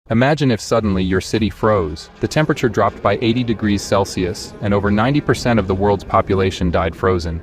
Imagine if suddenly your city froze, the temperature dropped by 80 degrees Celsius, and over 90% of the world's population died frozen.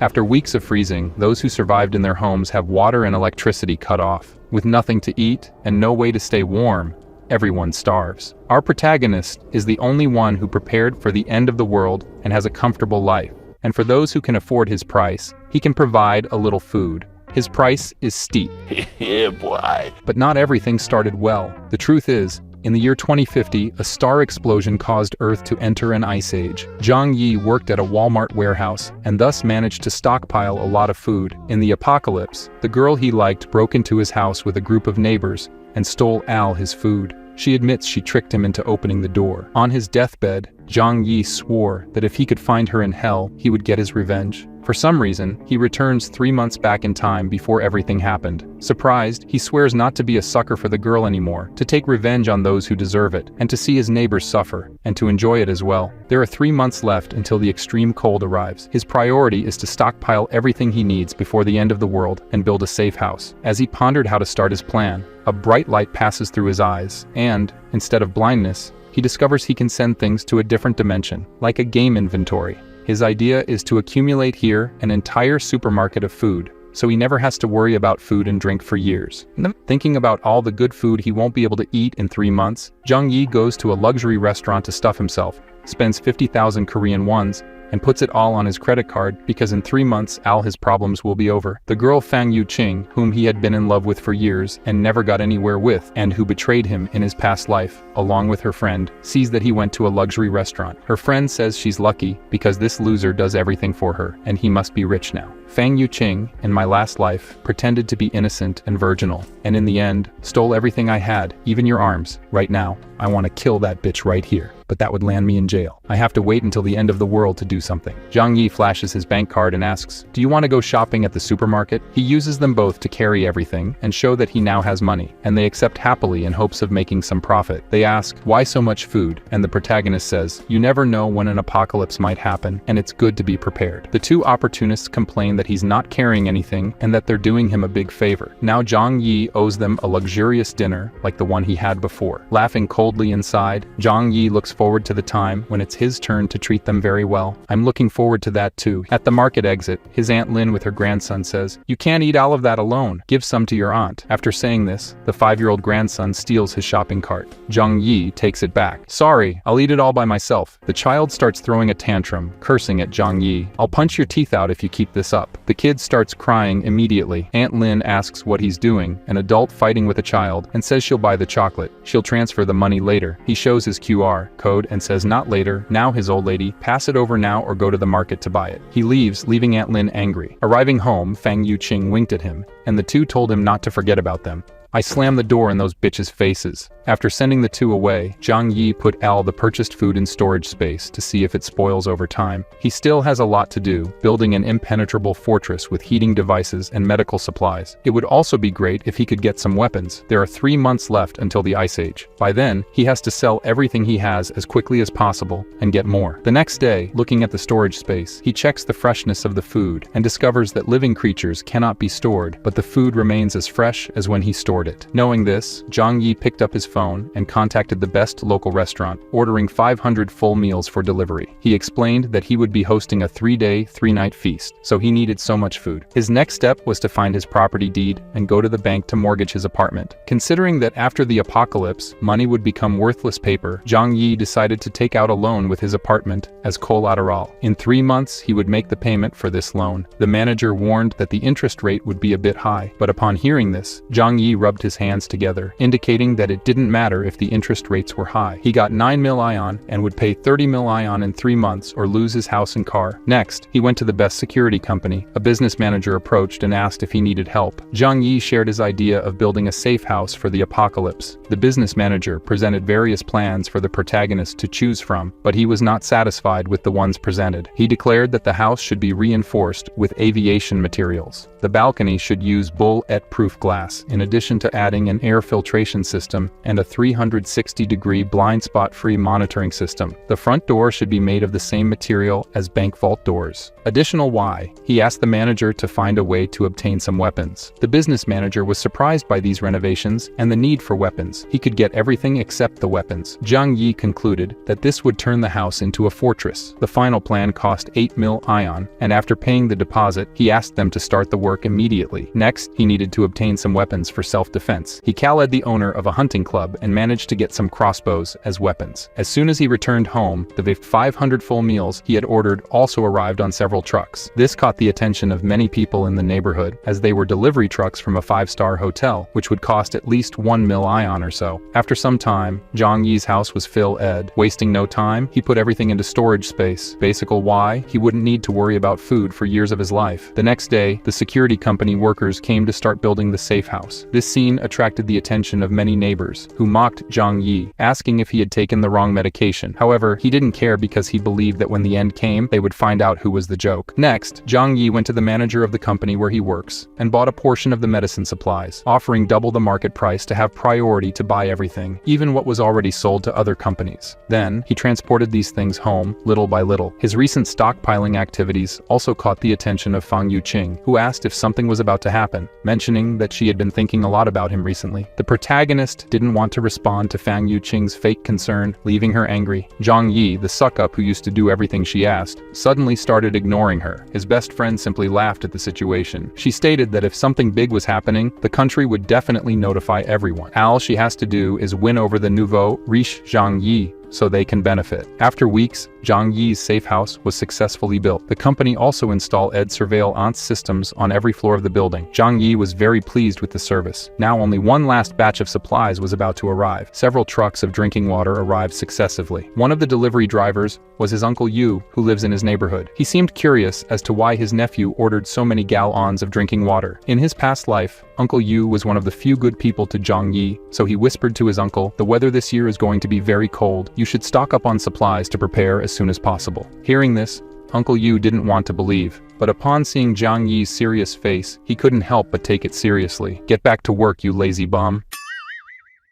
After weeks of freezing, those who survived in their homes have water and electricity cut off. With nothing to eat and no way to stay warm, everyone starves. Our protagonist is the only one who prepared for the end of the world and has a comfortable life. And for those who can afford his price, he can provide a little food. His price is steep. Yeah, boy. But not everything started well. The truth is, in the year 2050, a star explosion caused Earth to enter an ice age. Zhang Yi worked at a Walmart warehouse and thus managed to stockpile a lot of food. In the apocalypse, the girl he liked broke into his house with a group of neighbors and stole Al his food. She admits she tricked him into opening the door. On his deathbed, Zhang Yi swore that if he could find her in hell, he would get his revenge. For some reason, he returns 3 months back in time before everything happened. Surprised, he swears not to be a sucker for the girl anymore, to take revenge on those who deserve it, and to see his neighbors suffer, and to enjoy it as well. There are 3 months left until the extreme cold arrives. His priority is to stockpile everything he needs before the end of the world and build a safe house. As he pondered how to start his plan, a bright light passes through his eyes, and, instead of blindness, he discovers he can send things to a different dimension, like a game inventory. His idea is to accumulate here an entire supermarket of food, so he never has to worry about food and drink for years. Thinking about all the good food he won't be able to eat in 3 months, Zhang Yi goes to a luxury restaurant to stuff himself, spends 50,000 Korean wons, and puts it all on his credit card because in 3 months all his problems will be over. The girl Fang Yuqing, whom he had been in love with for years and never got anywhere with, and who betrayed him in his past life, along with her friend, sees that he went to a luxury restaurant. Her friend says she's lucky because this loser does everything for her, and he must be rich now. Fang Yuqing, in my last life, pretended to be innocent and virginal, and in the end, stole everything I had, even your arms. Right now, I want to kill that bitch right here, but that would land me in jail. I have to wait until the end of the world to do something. Zhang Yi flashes his bank card and asks, "Do you want to go shopping at the supermarket?" He uses them both to carry everything and show that he now has money, and they accept happily in hopes of making some profit. They ask, "Why so much food?" And the protagonist says, "You never know when an apocalypse might happen, and it's good to be prepared." The two opportunists complain that he's not carrying anything and that they're doing him a big favor. Now Zhang Yi owes them a luxurious dinner like the one he had before. Laughing coldly inside, Zhang Yi looks forward to the time when it's his turn to treat them very well. "I'm looking forward to that too." At the market exit, his Aunt Lin with her grandson says, "You can't eat all of that alone. Give some to your aunt." After saying this, the 5-year-old grandson steals his shopping cart. Zhang Yi takes it back. "Sorry, I'll eat it all by myself." The child starts throwing a tantrum, cursing at Zhang Yi. "I'll punch your teeth out if you keep this up." The kid starts crying immediately. Aunt Lin asks what he's doing, an adult fighting with a child, and says she'll buy the chocolate. She'll transfer the money later. He shows his QR code and says not later, now his old lady, pass it over now or go to the market to buy it. He leaves, leaving Aunt Lin angry. Arriving home, Fang Yuqing winked at him, and the two told him not to forget about them. "I slammed the door in those bitches' faces." After sending the two away, Zhang Yi put Al the purchased food in storage space to see if it spoils over time. He still has a lot to do, building an impenetrable fortress with heating devices and medical supplies. It would also be great if he could get some weapons. There are 3 months left until the Ice Age. By then, he has to sell everything he has as quickly as possible and get more. The next day, looking at the storage space, he checks the freshness of the food and discovers that living creatures cannot be stored, but the food remains as fresh as when he stored it. Knowing this, Zhang Yi picked up his phone and contacted the best local restaurant, ordering 500 full meals for delivery. He explained that he would be hosting a 3-day, 3-night feast, so he needed so much food. His next step was to find his property deed and go to the bank to mortgage his apartment. Considering that after the apocalypse, money would become worthless paper, Zhang Yi decided to take out a loan with his apartment as collateral. In 3 months, he would make the payment for this loan. The manager warned that the interest rate would be a bit high, but upon hearing this, Zhang Yi rubbed his hands together, indicating that it didn't matter if the interest rates were high. He got 9 mil ion and would pay 30 mil ion in 3 months or lose his house and car. Next, he went to the best security company. A business manager approached and asked if he needed help. Zhang Yi shared his idea of building a safe house for the apocalypse. The business manager presented various plans for the protagonist to choose from, but he was not satisfied with the ones presented. He declared that the house should be reinforced with aviation materials. The balcony should use bullet-proof glass, in addition to adding an air filtration system and a 360-degree blind spot-free monitoring system. The front door should be made of the same material as bank vault doors. Additional why, he asked the manager to find a way to obtain some weapons. The business manager was surprised by these renovations and the need for weapons. He could get everything except the weapons. Zhang Yi concluded that this would turn the house into a fortress. The final plan cost 8 mil ion, and after paying the deposit, he asked them to start the work immediately. Next, he needed to obtain some weapons for self-defense. He called the owner of a hunting club and managed to get some crossbows as weapons. As soon as he returned home, the 500 full meals he had ordered also arrived on several trucks. This caught the attention of many people in the neighborhood, as they were delivery trucks from a 5-star hotel, which would cost at least 1 mil ion or so. After some time, Zhang Yi's house was filled. Wasting no time, he put everything into storage space. Basically why, he wouldn't need to worry about food for years of his life. The next day, the security company workers came to start building the safe house. This scene attracted the attention of many neighbors, who mocked Zhang Yi, asking if he had taken the wrong medication. However, he didn't care because he believed that when the end came, they would find out who was the joke. Next, Zhang Yi went to the manager of the company where he works, and bought a portion of the medicine supplies, offering double the market price to have priority to buy everything, even what was already sold to other companies. Then, he transported these things home, little by little. His recent stockpiling activities also caught the attention of Fang Yuqing, who asked if something was about to happen, mentioning that she had been thinking a lot about him recently. The protagonist didn't want to respond to Fang Yuqing's fake concern, leaving her angry. Zhang Yi, the suck-up who used to do everything she asked, suddenly started ignoring her. His best friend simply laughed at the situation. She stated that if something big was happening, the country would definitely notify everyone. All she has to do is win over the nouveau riche Zhang Yi, so they can benefit. After weeks, Zhang Yi's safe house was successfully built. The company also installed surveillance systems on every floor of the building. Zhang Yi was very pleased with the service. Now only one last batch of supplies was about to arrive. Several trucks of drinking water arrived successively. One of the delivery drivers was his uncle Yu, who lives in his neighborhood. He seemed curious as to why his nephew ordered so many gallons of drinking water. In his past life, Uncle Yu was one of the few good people to Zhang Yi, so he whispered to his uncle, "The weather this year is going to be very cold. You should stock up on supplies to prepare as soon as possible." Hearing this, Uncle Yu didn't want to believe, but upon seeing Zhang Yi's serious face, he couldn't help but take it seriously. "Get back to work, you lazy bum."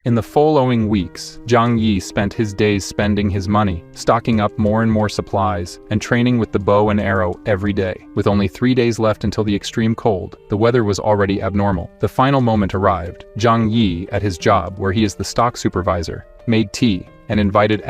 In the following weeks, Zhang Yi spent his days spending his money, stocking up more and more supplies, and training with the bow and arrow every day. With only 3 days left until the extreme cold, the weather was already abnormal. The final moment arrived. Zhang Yi, at his job, where he is the stock supervisor, made tea and invited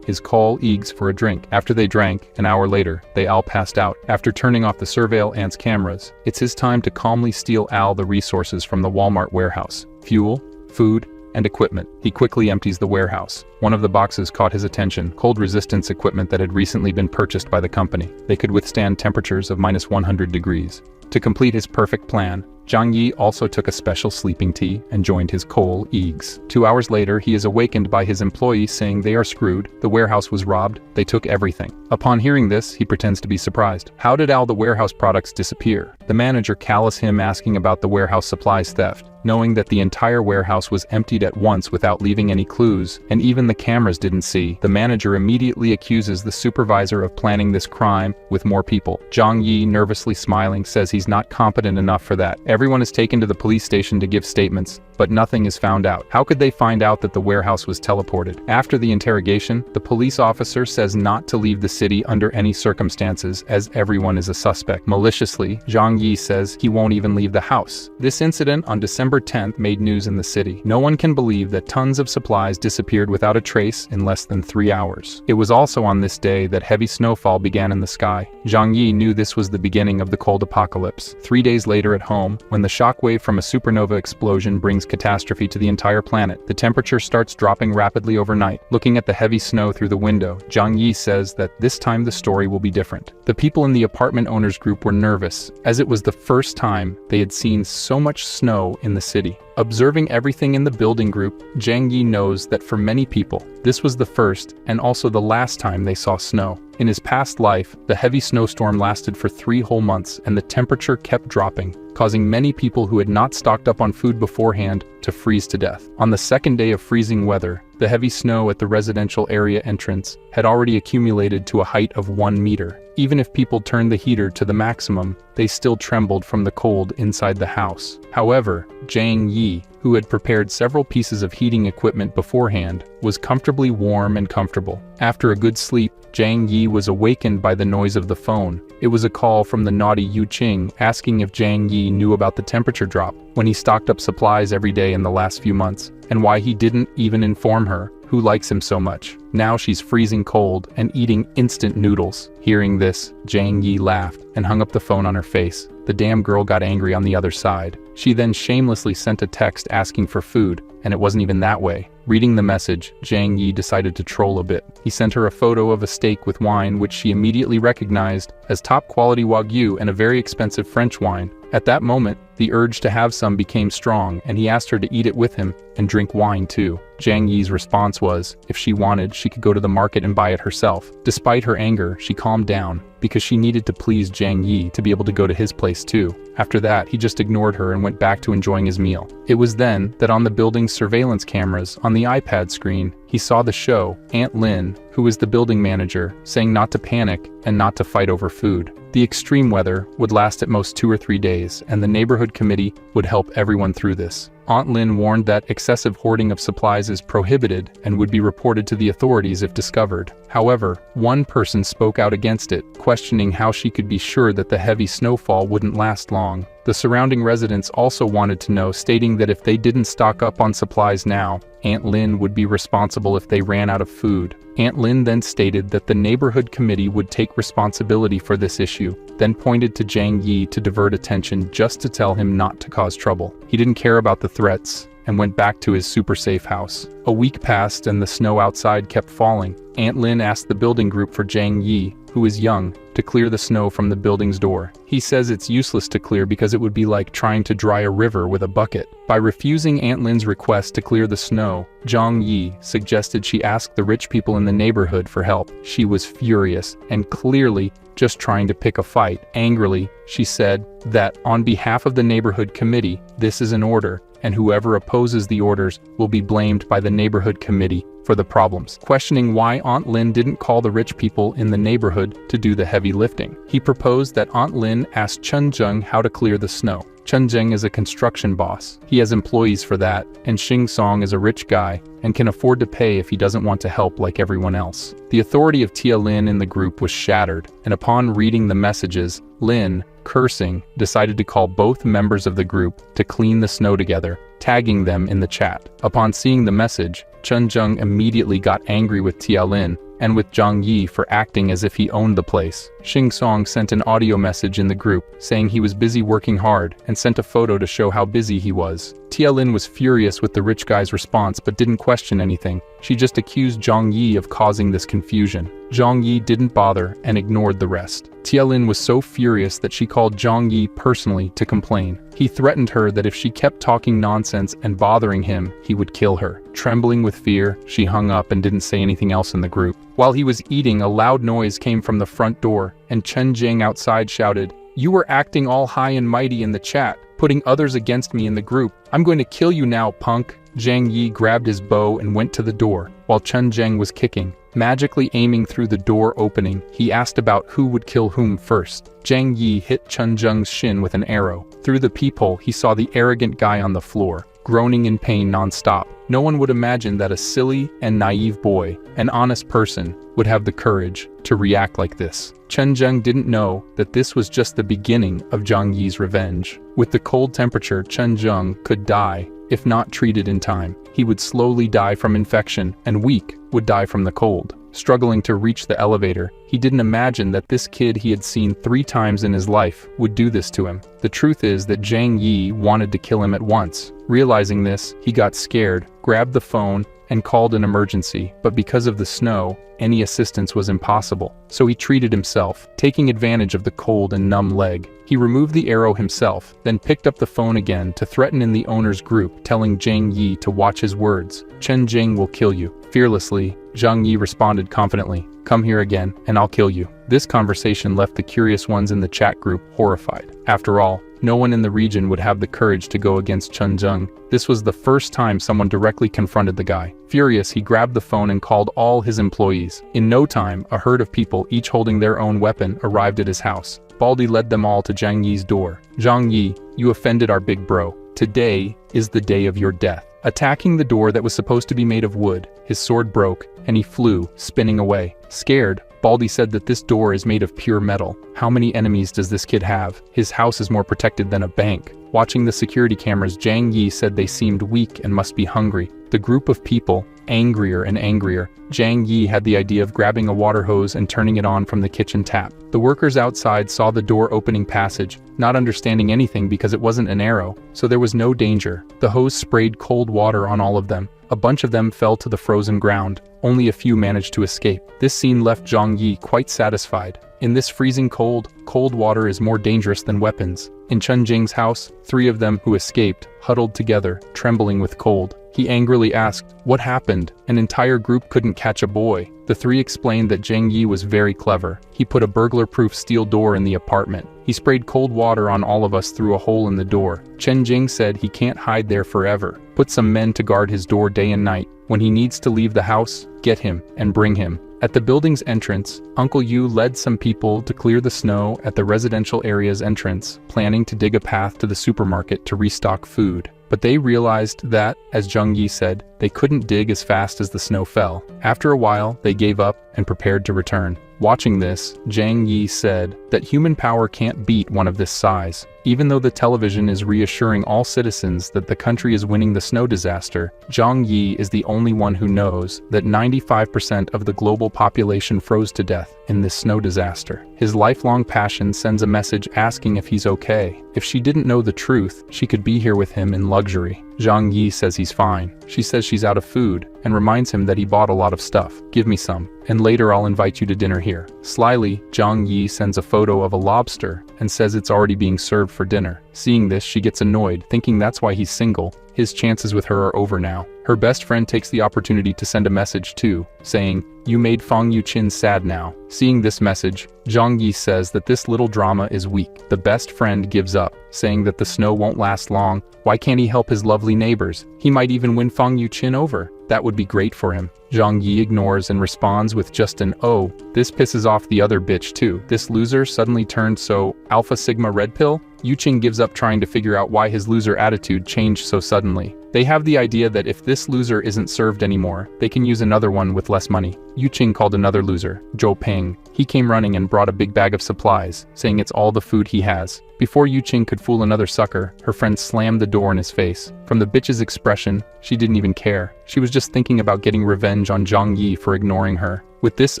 his colleagues for a drink. After they drank, an hour later, they all passed out. After turning off the surveillance cameras, it's his time to calmly steal the resources from the Walmart warehouse: fuel, food, and equipment. He quickly empties the warehouse. One of the boxes caught his attention: cold resistance equipment that had recently been purchased by the company. They could withstand temperatures of -100 degrees. To complete his perfect plan, Zhang Yi also took a special sleeping tea and joined his colleagues. 2 hours later, he is awakened by his employees saying they are screwed, the warehouse was robbed, they took everything. Upon hearing this, he pretends to be surprised. How did all the warehouse products disappear? The manager calls him asking about the warehouse supplies theft. Knowing that the entire warehouse was emptied at once without leaving any clues, and even the cameras didn't see, the manager immediately accuses the supervisor of planning this crime with more people. Zhang Yi, nervously smiling, says he's not competent enough for that. Everyone is taken to the police station to give statements, but nothing is found out. How could they find out that the warehouse was teleported? After the interrogation, the police officer says not to leave the city under any circumstances, as everyone is a suspect. Maliciously, Zhang Yi says he won't even leave the house. This incident on December 10th made news in the city. No one can believe that tons of supplies disappeared without a trace in less than 3 hours. It was also on this day that heavy snowfall began in the sky. Zhang Yi knew this was the beginning of the cold apocalypse. 3 days later at home, when the shockwave from a supernova explosion brings catastrophe to the entire planet, the temperature starts dropping rapidly overnight. Looking at the heavy snow through the window, Zhang Yi says that this time the story will be different. The people in the apartment owners group were nervous, as it was the first time they had seen so much snow in the city. Observing everything in the building group, Zhang Yi knows that for many people, this was the first and also the last time they saw snow. In his past life, the heavy snowstorm lasted for 3 whole months and the temperature kept dropping, causing many people who had not stocked up on food beforehand to freeze to death. On the second day of freezing weather, the heavy snow at the residential area entrance had already accumulated to a height of 1 meter. Even if people turned the heater to the maximum, they still trembled from the cold inside the house. However, Zhang Yi, who had prepared several pieces of heating equipment beforehand, was comfortably warm and comfortable. After a good sleep, Zhang Yi was awakened by the noise of the phone. It was a call from the naughty Yu Qing asking if Zhang Yi knew about the temperature drop when he stocked up supplies every day in the last few months, and why he didn't even inform her, who likes him so much. Now she's freezing cold and eating instant noodles. Hearing this, Zhang Yi laughed and hung up the phone on her face. The damn girl got angry on the other side. She then shamelessly sent a text asking for food, and it wasn't even that way. Reading the message, Zhang Yi decided to troll a bit. He sent her a photo of a steak with wine which she immediately recognized as top-quality Wagyu and a very expensive French wine. At that moment, the urge to have some became strong, and he asked her to eat it with him and drink wine too. Zhang Yi's response was, if she wanted, she could go to the market and buy it herself. Despite her anger, she calmed down, because she needed to please Zhang Yi to be able to go to his place too. After that, he just ignored her and went back to enjoying his meal. It was then that on the building's surveillance cameras on the iPad screen, he saw the show, Aunt Lin, who was the building manager, saying not to panic and not to fight over food. The extreme weather would last at most 2 or 3 days, and the neighborhood committee would help everyone through this. Aunt Lin warned that excessive hoarding of supplies is prohibited and would be reported to the authorities if discovered. However, one person spoke out against it, questioning how she could be sure that the heavy snowfall wouldn't last long. The surrounding residents also wanted to know, stating that if they didn't stock up on supplies now, Aunt Lin would be responsible if they ran out of food. Aunt Lin then stated that the neighborhood committee would take responsibility for this issue, then pointed to Zhang Yi to divert attention just to tell him not to cause trouble. He didn't care about the threats and went back to his super safe house. A week passed and the snow outside kept falling. Aunt Lin asked the building group for Zhang Yi, who is young, to clear the snow from the building's door. He says it's useless to clear because it would be like trying to dry a river with a bucket. By refusing Aunt Lin's request to clear the snow, Zhang Yi suggested she ask the rich people in the neighborhood for help. She was furious and clearly just trying to pick a fight. Angrily, she said that on behalf of the neighborhood committee, this is an order, and whoever opposes the orders will be blamed by the neighborhood committee for the problems. Questioning why Aunt Lin didn't call the rich people in the neighborhood to do the heavy lifting, he proposed that Aunt Lin ask Chunjung how to clear the snow. Chunjung is a construction boss. He has employees for that, and Xing Song is a rich guy and can afford to pay if he doesn't want to help like everyone else. The authority of Tia Lin in the group was shattered, and upon reading the messages, Lin, cursing, decided to call both members of the group to clean the snow together, tagging them in the chat. Upon seeing the message, Chunjung immediately got angry with Tia Lin and with Zhang Yi for acting as if he owned the place. Xing Song sent an audio message in the group saying he was busy working hard and sent a photo to show how busy he was. Tia Lin was furious with the rich guy's response but didn't question anything. She just accused Zhang Yi of causing this confusion. Zhang Yi didn't bother and ignored the rest. Tia Lin was so furious that she called Zhang Yi personally to complain. He threatened her that if she kept talking nonsense and bothering him, he would kill her. Trembling with fear, she hung up and didn't say anything else in the group. While he was eating, a loud noise came from the front door, and Chen Jing outside shouted, "You were acting all high and mighty in the chat, putting others against me in the group. I'm going to kill you now, punk." Zhang Yi grabbed his bow and went to the door, while Chen Zheng was kicking. Magically aiming through the door opening, he asked about who would kill whom first. Zhang Yi hit Chen Zheng's shin with an arrow. Through the peephole, he saw the arrogant guy on the floor, groaning in pain non-stop. No one would imagine that a silly and naive boy, an honest person, would have the courage to react like this. Chen Zheng didn't know that this was just the beginning of Zhang Yi's revenge. With the cold temperature, Chen Zheng could die if not treated in time. He would slowly die from infection, and weak would die from the cold. Struggling to reach the elevator, he didn't imagine that this kid he had seen 3 times in his life would do this to him. The truth is that Zhang Yi wanted to kill him at once. Realizing this, he got scared, grabbed the phone, and called an emergency, but because of the snow, any assistance was impossible. So he treated himself, taking advantage of the cold and numb leg. He removed the arrow himself, then picked up the phone again to threaten in the owner's group, telling Zhang Yi to watch his words. "Chen Jing will kill you." Fearlessly, Zhang Yi responded confidently, "Come here again, and I'll kill you." This conversation left the curious ones in the chat group horrified. After all, no one in the region would have the courage to go against Chunjung. This was the first time someone directly confronted the guy. Furious, he grabbed the phone and called all his employees. In no time, a herd of people, each holding their own weapon, arrived at his house. Baldy led them all to Zhang Yi's door. "Zhang Yi, you offended our big bro. Today is the day of your death." Attacking the door that was supposed to be made of wood, his sword broke, and he flew, spinning away. Scared, Baldy said that this door is made of pure metal. How many enemies does this kid have? His house is more protected than a bank. Watching the security cameras, Zhang Yi said they seemed weak and must be hungry. The group of people, angrier and angrier, Zhang Yi had the idea of grabbing a water hose and turning it on from the kitchen tap. The workers outside saw the door opening passage, not understanding anything because it wasn't an arrow, so there was no danger. The hose sprayed cold water on all of them. A bunch of them fell to the frozen ground. Only a few managed to escape. This scene left Zhang Yi quite satisfied. In this freezing cold water is more dangerous than weapons. In Chunjing's house, 3 of them who escaped huddled together, trembling with cold. He angrily asked, "What happened? An entire group couldn't catch a boy." The 3 explained that Zhang Yi was very clever. He put a burglar-proof steel door in the apartment. He sprayed cold water on all of us through a hole in the door. Chen Jing said he can't hide there forever. Put some men to guard his door day and night. When he needs to leave the house, get him and bring him. At the building's entrance, Uncle Yu led some people to clear the snow at the residential area's entrance, planning to dig a path to the supermarket to restock food. But they realized that, as Zhang Yi said, they couldn't dig as fast as the snow fell. After a while, they gave up and prepared to return. Watching this, Zhang Yi said that human power can't beat one of this size. Even though the television is reassuring all citizens that the country is winning the snow disaster, Zhang Yi is the only one who knows that 95% of the global population froze to death in this snow disaster. His lifelong passion sends a message asking if he's okay. If she didn't know the truth, she could be here with him in luxury. Zhang Yi says he's fine. She says she's out of food and reminds him that he bought a lot of stuff. "Give me some, and later I'll invite you to dinner here." Slyly, Zhang Yi sends a photo of a lobster and says it's already being served for dinner. Seeing this, she gets annoyed, thinking that's why he's single. His chances with her are over now. Her best friend takes the opportunity to send a message too, saying, "You made Fang Yuqin sad now." Seeing this message, Zhang Yi says that this little drama is weak. The best friend gives up, saying that the snow won't last long. Why can't he help his lovely neighbors? He might even win Fang Yuqin over. That would be great for him. Zhang Yi ignores and responds with just an "oh." This pisses off the other bitch too. This loser suddenly turned so Alpha Sigma Red Pill? Yuqing gives up trying to figure out why his loser attitude changed so suddenly. They have the idea that if this loser isn't served anymore, they can use another one with less money. Yuqing called another loser, Zhou Peng. He came running and brought a big bag of supplies, saying it's all the food he has. Before Yuqing could fool another sucker, her friend slammed the door in his face. From the bitch's expression, she didn't even care. She was just thinking about getting revenge on Zhang Yi for ignoring her. With this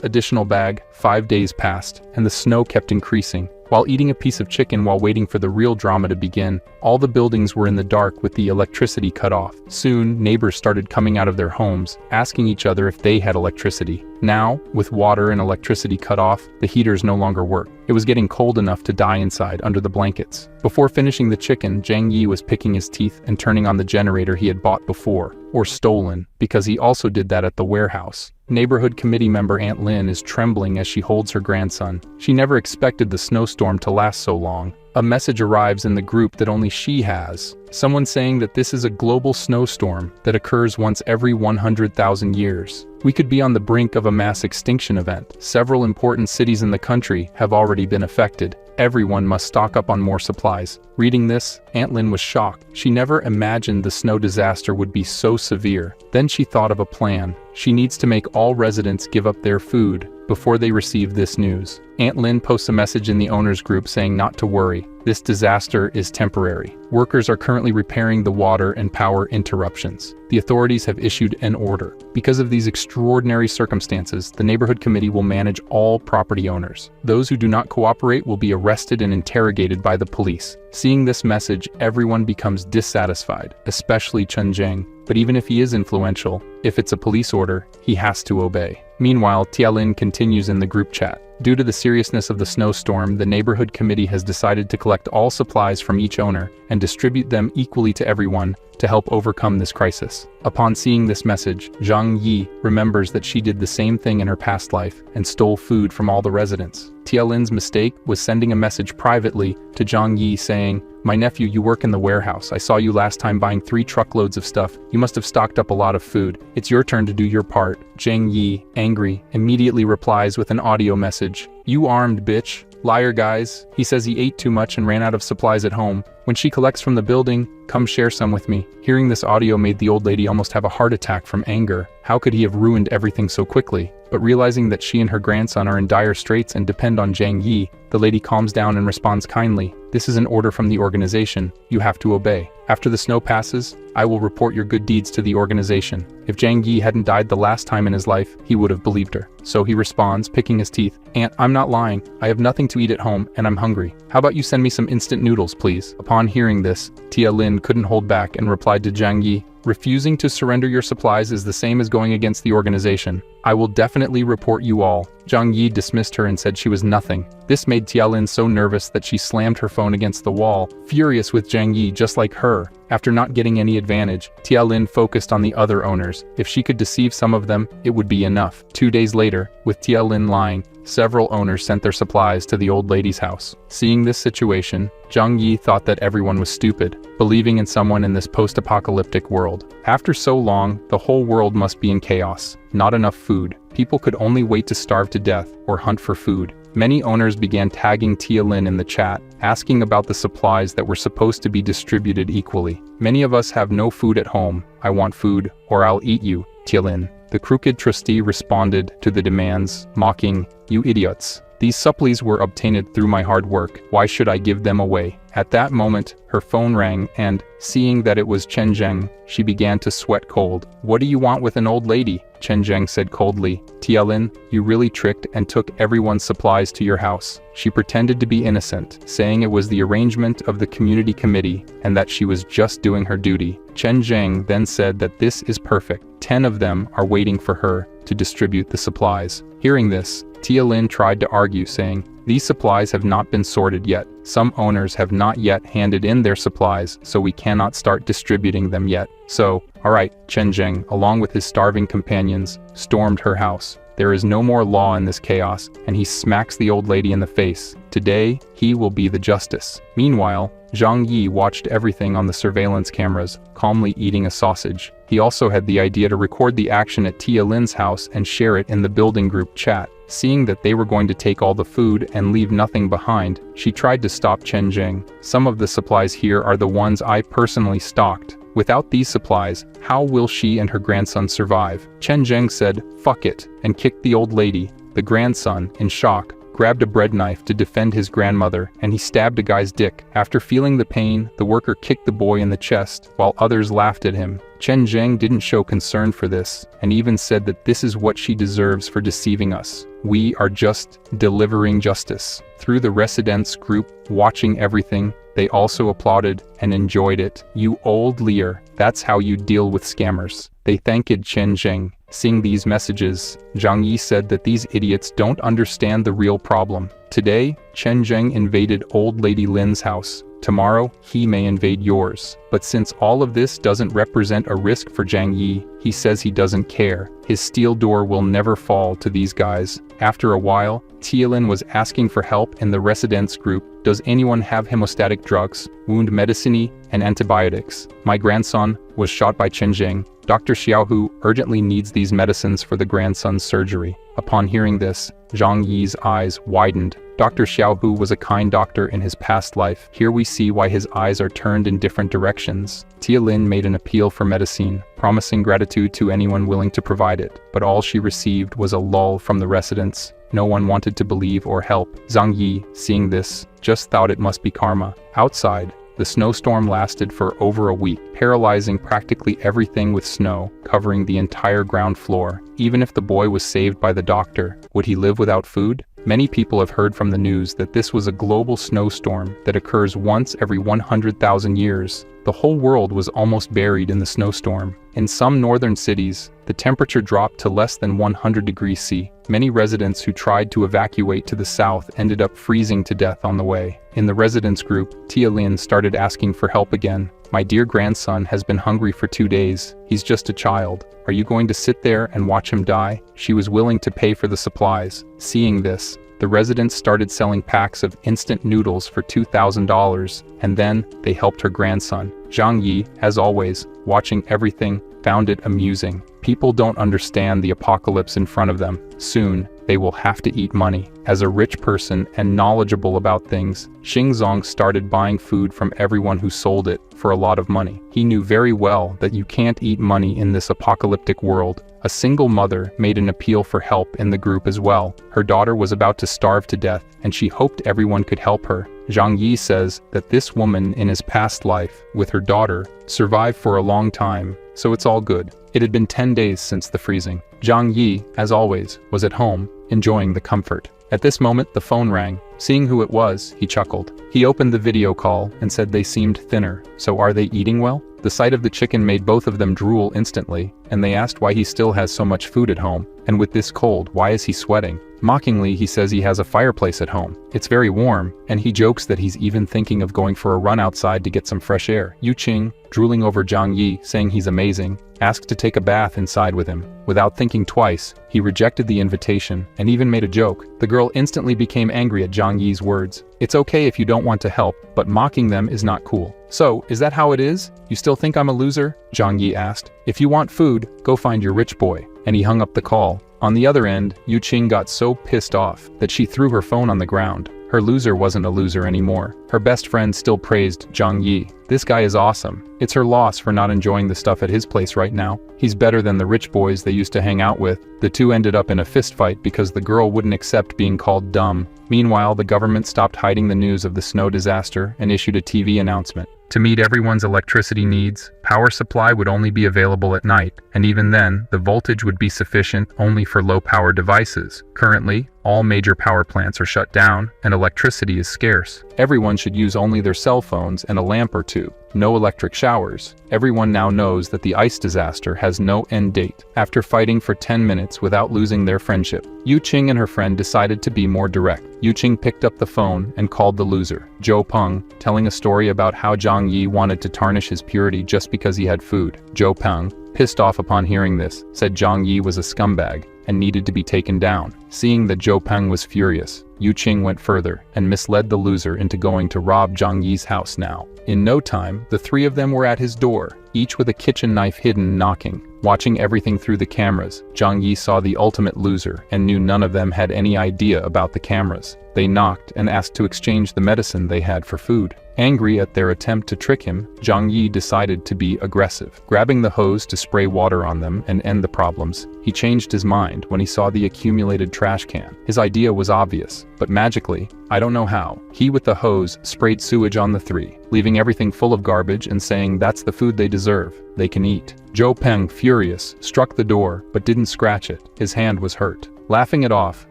additional bag, 5 days passed, and the snow kept increasing. While eating a piece of chicken while waiting for the real drama to begin, all the buildings were in the dark with the electricity cut off. Soon, neighbors started coming out of their homes, asking each other if they had electricity. Now, with water and electricity cut off, the heaters no longer worked. It was getting cold enough to die inside under the blankets. Before finishing the chicken, Zhang Yi was picking his teeth and turning on the generator he had bought before, or stolen, because he also did that at the warehouse. Neighborhood committee member Aunt Lin is trembling as she holds her grandson. She never expected the snowstorm to last so long. A message arrives in the group that only she has. Someone saying that this is a global snowstorm that occurs once every 100,000 years. We could be on the brink of a mass extinction event. Several important cities in the country have already been affected. Everyone must stock up on more supplies. Reading this, Aunt Lin was shocked. She never imagined the snow disaster would be so severe. Then she thought of a plan. She needs to make all residents give up their food before they receive this news. Aunt Lin posts a message in the owners group saying not to worry. This disaster is temporary. Workers are currently repairing the water and power interruptions. The authorities have issued an order. Because of these extraordinary circumstances, the neighborhood committee will manage all property owners. Those who do not cooperate will be arrested and interrogated by the police. Seeing this message, everyone becomes dissatisfied, especially Chen Zheng. But even if he is influential, if it's a police order, he has to obey. Meanwhile, Tialin continues in the group chat. Due to the seriousness of the snowstorm, the neighborhood committee has decided to collect all supplies from each owner and distribute them equally to everyone to help overcome this crisis. Upon seeing this message, Zhang Yi remembers that she did the same thing in her past life and stole food from all the residents. Tialin's mistake was sending a message privately to Zhang Yi saying, "My nephew, you work in the warehouse. I saw you last time buying 3 truckloads of stuff. You must have stocked up a lot of food. It's your turn to do your part." Zhang Yi, angry, immediately replies with an audio message. "You armed bitch. Liar guys. He says he ate too much and ran out of supplies at home. When she collects from the building, come share some with me." Hearing this audio made the old lady almost have a heart attack from anger. How could he have ruined everything so quickly? But realizing that she and her grandson are in dire straits and depend on Zhang Yi, the lady calms down and responds kindly. "This is an order from the organization. You have to obey. After the snow passes, I will report your good deeds to the organization." If Zhang Yi hadn't died the last time in his life, he would have believed her. So he responds, picking his teeth, "Aunt, I'm not lying. I have nothing to eat at home, and I'm hungry. How about you send me some instant noodles, please?" Upon hearing this, Tialin couldn't hold back and replied to Zhang Yi, "Refusing to surrender your supplies is the same as going against the organization. I will definitely report you all." Zhang Yi dismissed her and said she was nothing. This made Tialin so nervous that she slammed her phone against the wall, furious with Zhang Yi just like her. After not getting any advantage, Tialin focused on the other owners. If she could deceive some of them, it would be enough. 2 days later, with Tialin lying, several owners sent their supplies to the old lady's house. Seeing this situation, Zhang Yi thought that everyone was stupid, believing in someone in this post-apocalyptic world. After so long, the whole world must be in chaos. Not enough food. People could only wait to starve to death or hunt for food. Many owners began tagging Tialin in the chat, asking about the supplies that were supposed to be distributed equally. "Many of us have no food at home. I want food, or I'll eat you, Tialin." The crooked trustee responded to the demands, mocking, "You idiots. These supplies were obtained through my hard work. Why should I give them away?" At that moment, her phone rang and, seeing that it was Chen Zheng, she began to sweat cold. "What do you want with an old lady?" Chen Zheng said coldly. "Tialin, you really tricked and took everyone's supplies to your house." She pretended to be innocent, saying it was the arrangement of the community committee and that she was just doing her duty. Chen Zheng then said that this is perfect. 10 of them are waiting for her to distribute the supplies. Hearing this, Tialin tried to argue, saying, "These supplies have not been sorted yet. Some owners have not yet handed in their supplies, so we cannot start distributing them yet. So, alright." Chen Zheng, along with his starving companions, stormed her house. There is no more law in this chaos, and he smacks the old lady in the face. Today, he will be the justice. Meanwhile, Zhang Yi watched everything on the surveillance cameras, calmly eating a sausage. He also had the idea to record the action at Tialin's house and share it in the building group chat. Seeing that they were going to take all the food and leave nothing behind, she tried to stop Chen Zheng. "Some of the supplies here are the ones I personally stocked. Without these supplies, how will she and her grandson survive?" Chen Zheng said, "Fuck it," and kicked the old lady. The grandson, in shock, grabbed a bread knife to defend his grandmother, and he stabbed a guy's dick. After feeling the pain, the worker kicked the boy in the chest, while others laughed at him. Chen Zheng didn't show concern for this, and even said that this is what she deserves for deceiving us. "We are just delivering justice." Through the residents group, watching everything, they also applauded and enjoyed it. "You old liar, that's how you deal with scammers." They thanked Chen Zheng. Seeing these messages, Zhang Yi said that these idiots don't understand the real problem. Today, Chen Zheng invaded old lady Lin's house. Tomorrow, he may invade yours. But since all of this doesn't represent a risk for Zhang Yi, he says he doesn't care. His steel door will never fall to these guys. After a while, Tialin was asking for help in the residents group. "Does anyone have hemostatic drugs, wound medicine, and antibiotics? My grandson was shot by Chen Zheng. Dr. Xiaohu urgently needs these medicines for the grandson's surgery." Upon hearing this, Zhang Yi's eyes widened. Dr. Xiaohu was a kind doctor in his past life. Here we see why his eyes are turned in different directions. Tialin made an appeal for medicine, promising gratitude to anyone willing to provide it, but all she received was a lull from the residents. No one wanted to believe or help. Zhang Yi, seeing this, just thought it must be karma. Outside, the snowstorm lasted for over a week, paralyzing practically everything with snow, covering the entire ground floor. Even if the boy was saved by the doctor, would he live without food? Many people have heard from the news that this was a global snowstorm that occurs once every 100,000 years. The whole world was almost buried in the snowstorm. In some northern cities, the temperature dropped to less than 100 degrees C. Many residents who tried to evacuate to the south ended up freezing to death on the way. In the residents group, Tia Lin started asking for help again. "My dear grandson has been hungry for 2 days. He's just a child. Are you going to sit there and watch him die?" She was willing to pay for the supplies. Seeing this, the residents started selling packs of instant noodles for $2,000, and then they helped her grandson. Zhang Yi, as always, watching everything, found it amusing. People don't understand the apocalypse in front of them. Soon, they will have to eat money. As a rich person and knowledgeable about things, Xingzong started buying food from everyone who sold it for a lot of money. He knew very well that you can't eat money in this apocalyptic world. A single mother made an appeal for help in the group as well. Her daughter was about to starve to death, and she hoped everyone could help her. Zhang Yi says that this woman in his past life, with her daughter, survived for a long time, so it's all good. It had been 10 days since the freezing. Zhang Yi, as always, was at home, enjoying the comfort. At this moment, the phone rang. Seeing who it was, he chuckled. He opened the video call and said they seemed thinner. So are they eating well? The sight of the chicken made both of them drool instantly, and they asked why he still has so much food at home. And with this cold, why is he sweating? Mockingly, he says he has a fireplace at home. It's very warm, and he jokes that he's even thinking of going for a run outside to get some fresh air. Yu Qing, drooling over Zhang Yi, saying he's amazing, asked to take a bath inside with him. Without thinking twice, he rejected the invitation and even made a joke. The girl instantly became angry at Zhang Yi's words. It's okay if you don't want to help, but mocking them is not cool. So, is that how it is? You still think I'm a loser? Zhang Yi asked. If you want food, go find your rich boy. And he hung up the call. On the other end, Yu Qing got so pissed off that she threw her phone on the ground. Her loser wasn't a loser anymore. Her best friend still praised Zhang Yi. This guy is awesome. It's her loss for not enjoying the stuff at his place right now. He's better than the rich boys they used to hang out with. The two ended up in a fist fight because the girl wouldn't accept being called dumb. Meanwhile, the government stopped hiding the news of the snow disaster and issued a TV announcement. To meet everyone's electricity needs, power supply would only be available at night, and even then, the voltage would be sufficient only for low-power devices. Currently, all major power plants are shut down, and electricity is scarce. Everyone should use only their cell phones and a lamp or two. No electric showers. Everyone now knows that the ice disaster has no end date. After fighting for 10 minutes without losing their friendship, Yu Qing and her friend decided to be more direct. Yu Qing picked up the phone and called the loser, Zhou Peng, telling a story about how Zhang Yi wanted to tarnish his purity just because he had food. Zhou Peng, pissed off upon hearing this, said Zhang Yi was a scumbag and needed to be taken down. Seeing that Zhou Peng was furious, Yu Qing went further and misled the loser into going to rob Zhang Yi's house now. In no time, the three of them were at his door, each with a kitchen knife hidden, knocking. Watching everything through the cameras, Zhang Yi saw the ultimate loser and knew none of them had any idea about the cameras. They knocked and asked to exchange the medicine they had for food. Angry at their attempt to trick him, Zhang Yi decided to be aggressive. Grabbing the hose to spray water on them and end the problems, he changed his mind when he saw the accumulated trash can. His idea was obvious, but magically, I don't know how, he with the hose sprayed sewage on the three, leaving everything full of garbage and saying that's the food they deserve, they can eat. Zhou Peng, furious, struck the door but didn't scratch it. His hand was hurt. Laughing it off,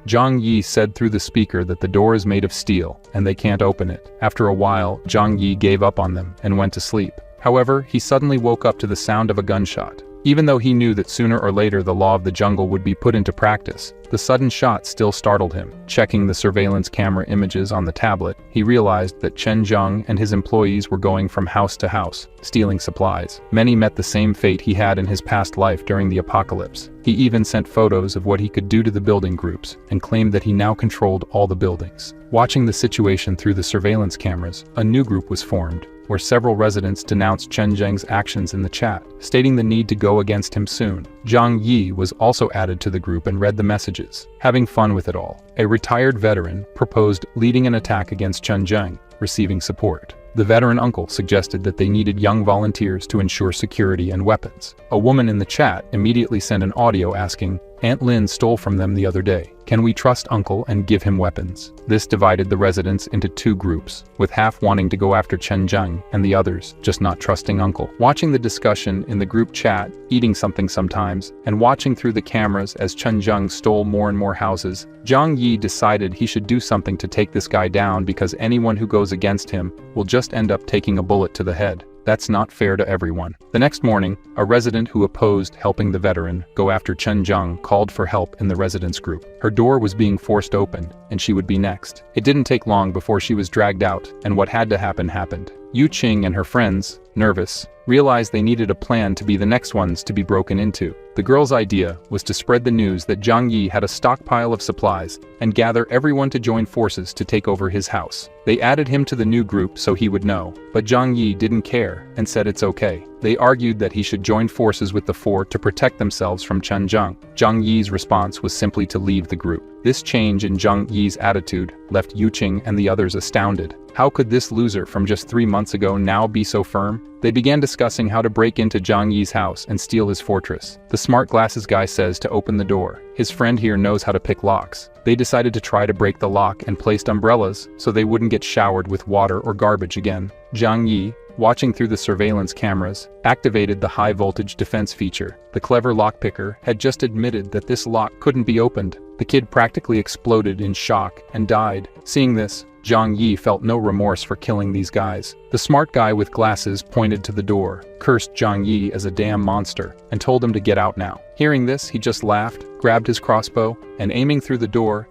Zhang Yi said through the speaker that the door is made of steel and they can't open it. After a while, Zhang Yi gave up on them and went to sleep. However, he suddenly woke up to the sound of a gunshot. Even though he knew that sooner or later the law of the jungle would be put into practice, the sudden shot still startled him. Checking the surveillance camera images on the tablet, he realized that Chen Zheng and his employees were going from house to house, stealing supplies. Many met the same fate he had in his past life during the apocalypse. He even sent photos of what he could do to the building groups, and claimed that he now controlled all the buildings. Watching the situation through the surveillance cameras, a new group was formed, where several residents denounced Chen Zheng's actions in the chat, stating the need to go against him soon. Zhang Yi was also added to the group and read the messages, having fun with it all. A retired veteran proposed leading an attack against Chen Zheng, receiving support. The veteran uncle suggested that they needed young volunteers to ensure security and weapons. A woman in the chat immediately sent an audio asking, Aunt Lin stole from them the other day. Can we trust Uncle and give him weapons? This divided the residents into two groups, with half wanting to go after Chen Zheng and the others just not trusting Uncle. Watching the discussion in the group chat, eating something sometimes, and watching through the cameras as Chen Zheng stole more and more houses, Zhang Yi decided he should do something to take this guy down because anyone who goes against him will just end up taking a bullet to the head. That's not fair to everyone. The next morning, a resident who opposed helping the veteran go after Chen Zhang called for help in the residence group. Her door was being forced open, and she would be next. It didn't take long before she was dragged out, and what had to happen happened. Yu Qing and her friends, nervous, realized they needed a plan to be the next ones to be broken into. The girl's idea was to spread the news that Zhang Yi had a stockpile of supplies and gather everyone to join forces to take over his house. They added him to the new group so he would know, but Zhang Yi didn't care and said it's okay. They argued that he should join forces with the four to protect themselves from Chen Zhang. Zhang Yi's response was simply to leave the group. This change in Zhang Yi's attitude left Yu Qing and the others astounded. How could this loser from just 3 months ago now be so firm? They began discussing how to break into Zhang Yi's house and steal his fortress. The smart glasses guy says to open the door. His friend here knows how to pick locks. They decided to try to break the lock and placed umbrellas so they wouldn't get showered with water or garbage again. Zhang Yi, watching through the surveillance cameras, activated the high-voltage defense feature. The clever lockpicker had just admitted that this lock couldn't be opened. The kid practically exploded in shock and died. Seeing this, Zhang Yi felt no remorse for killing these guys. The smart guy with glasses pointed to the door, cursed Zhang Yi as a damn monster, and told him to get out now. Hearing this, he just laughed, grabbed his crossbow, and aiming through the door,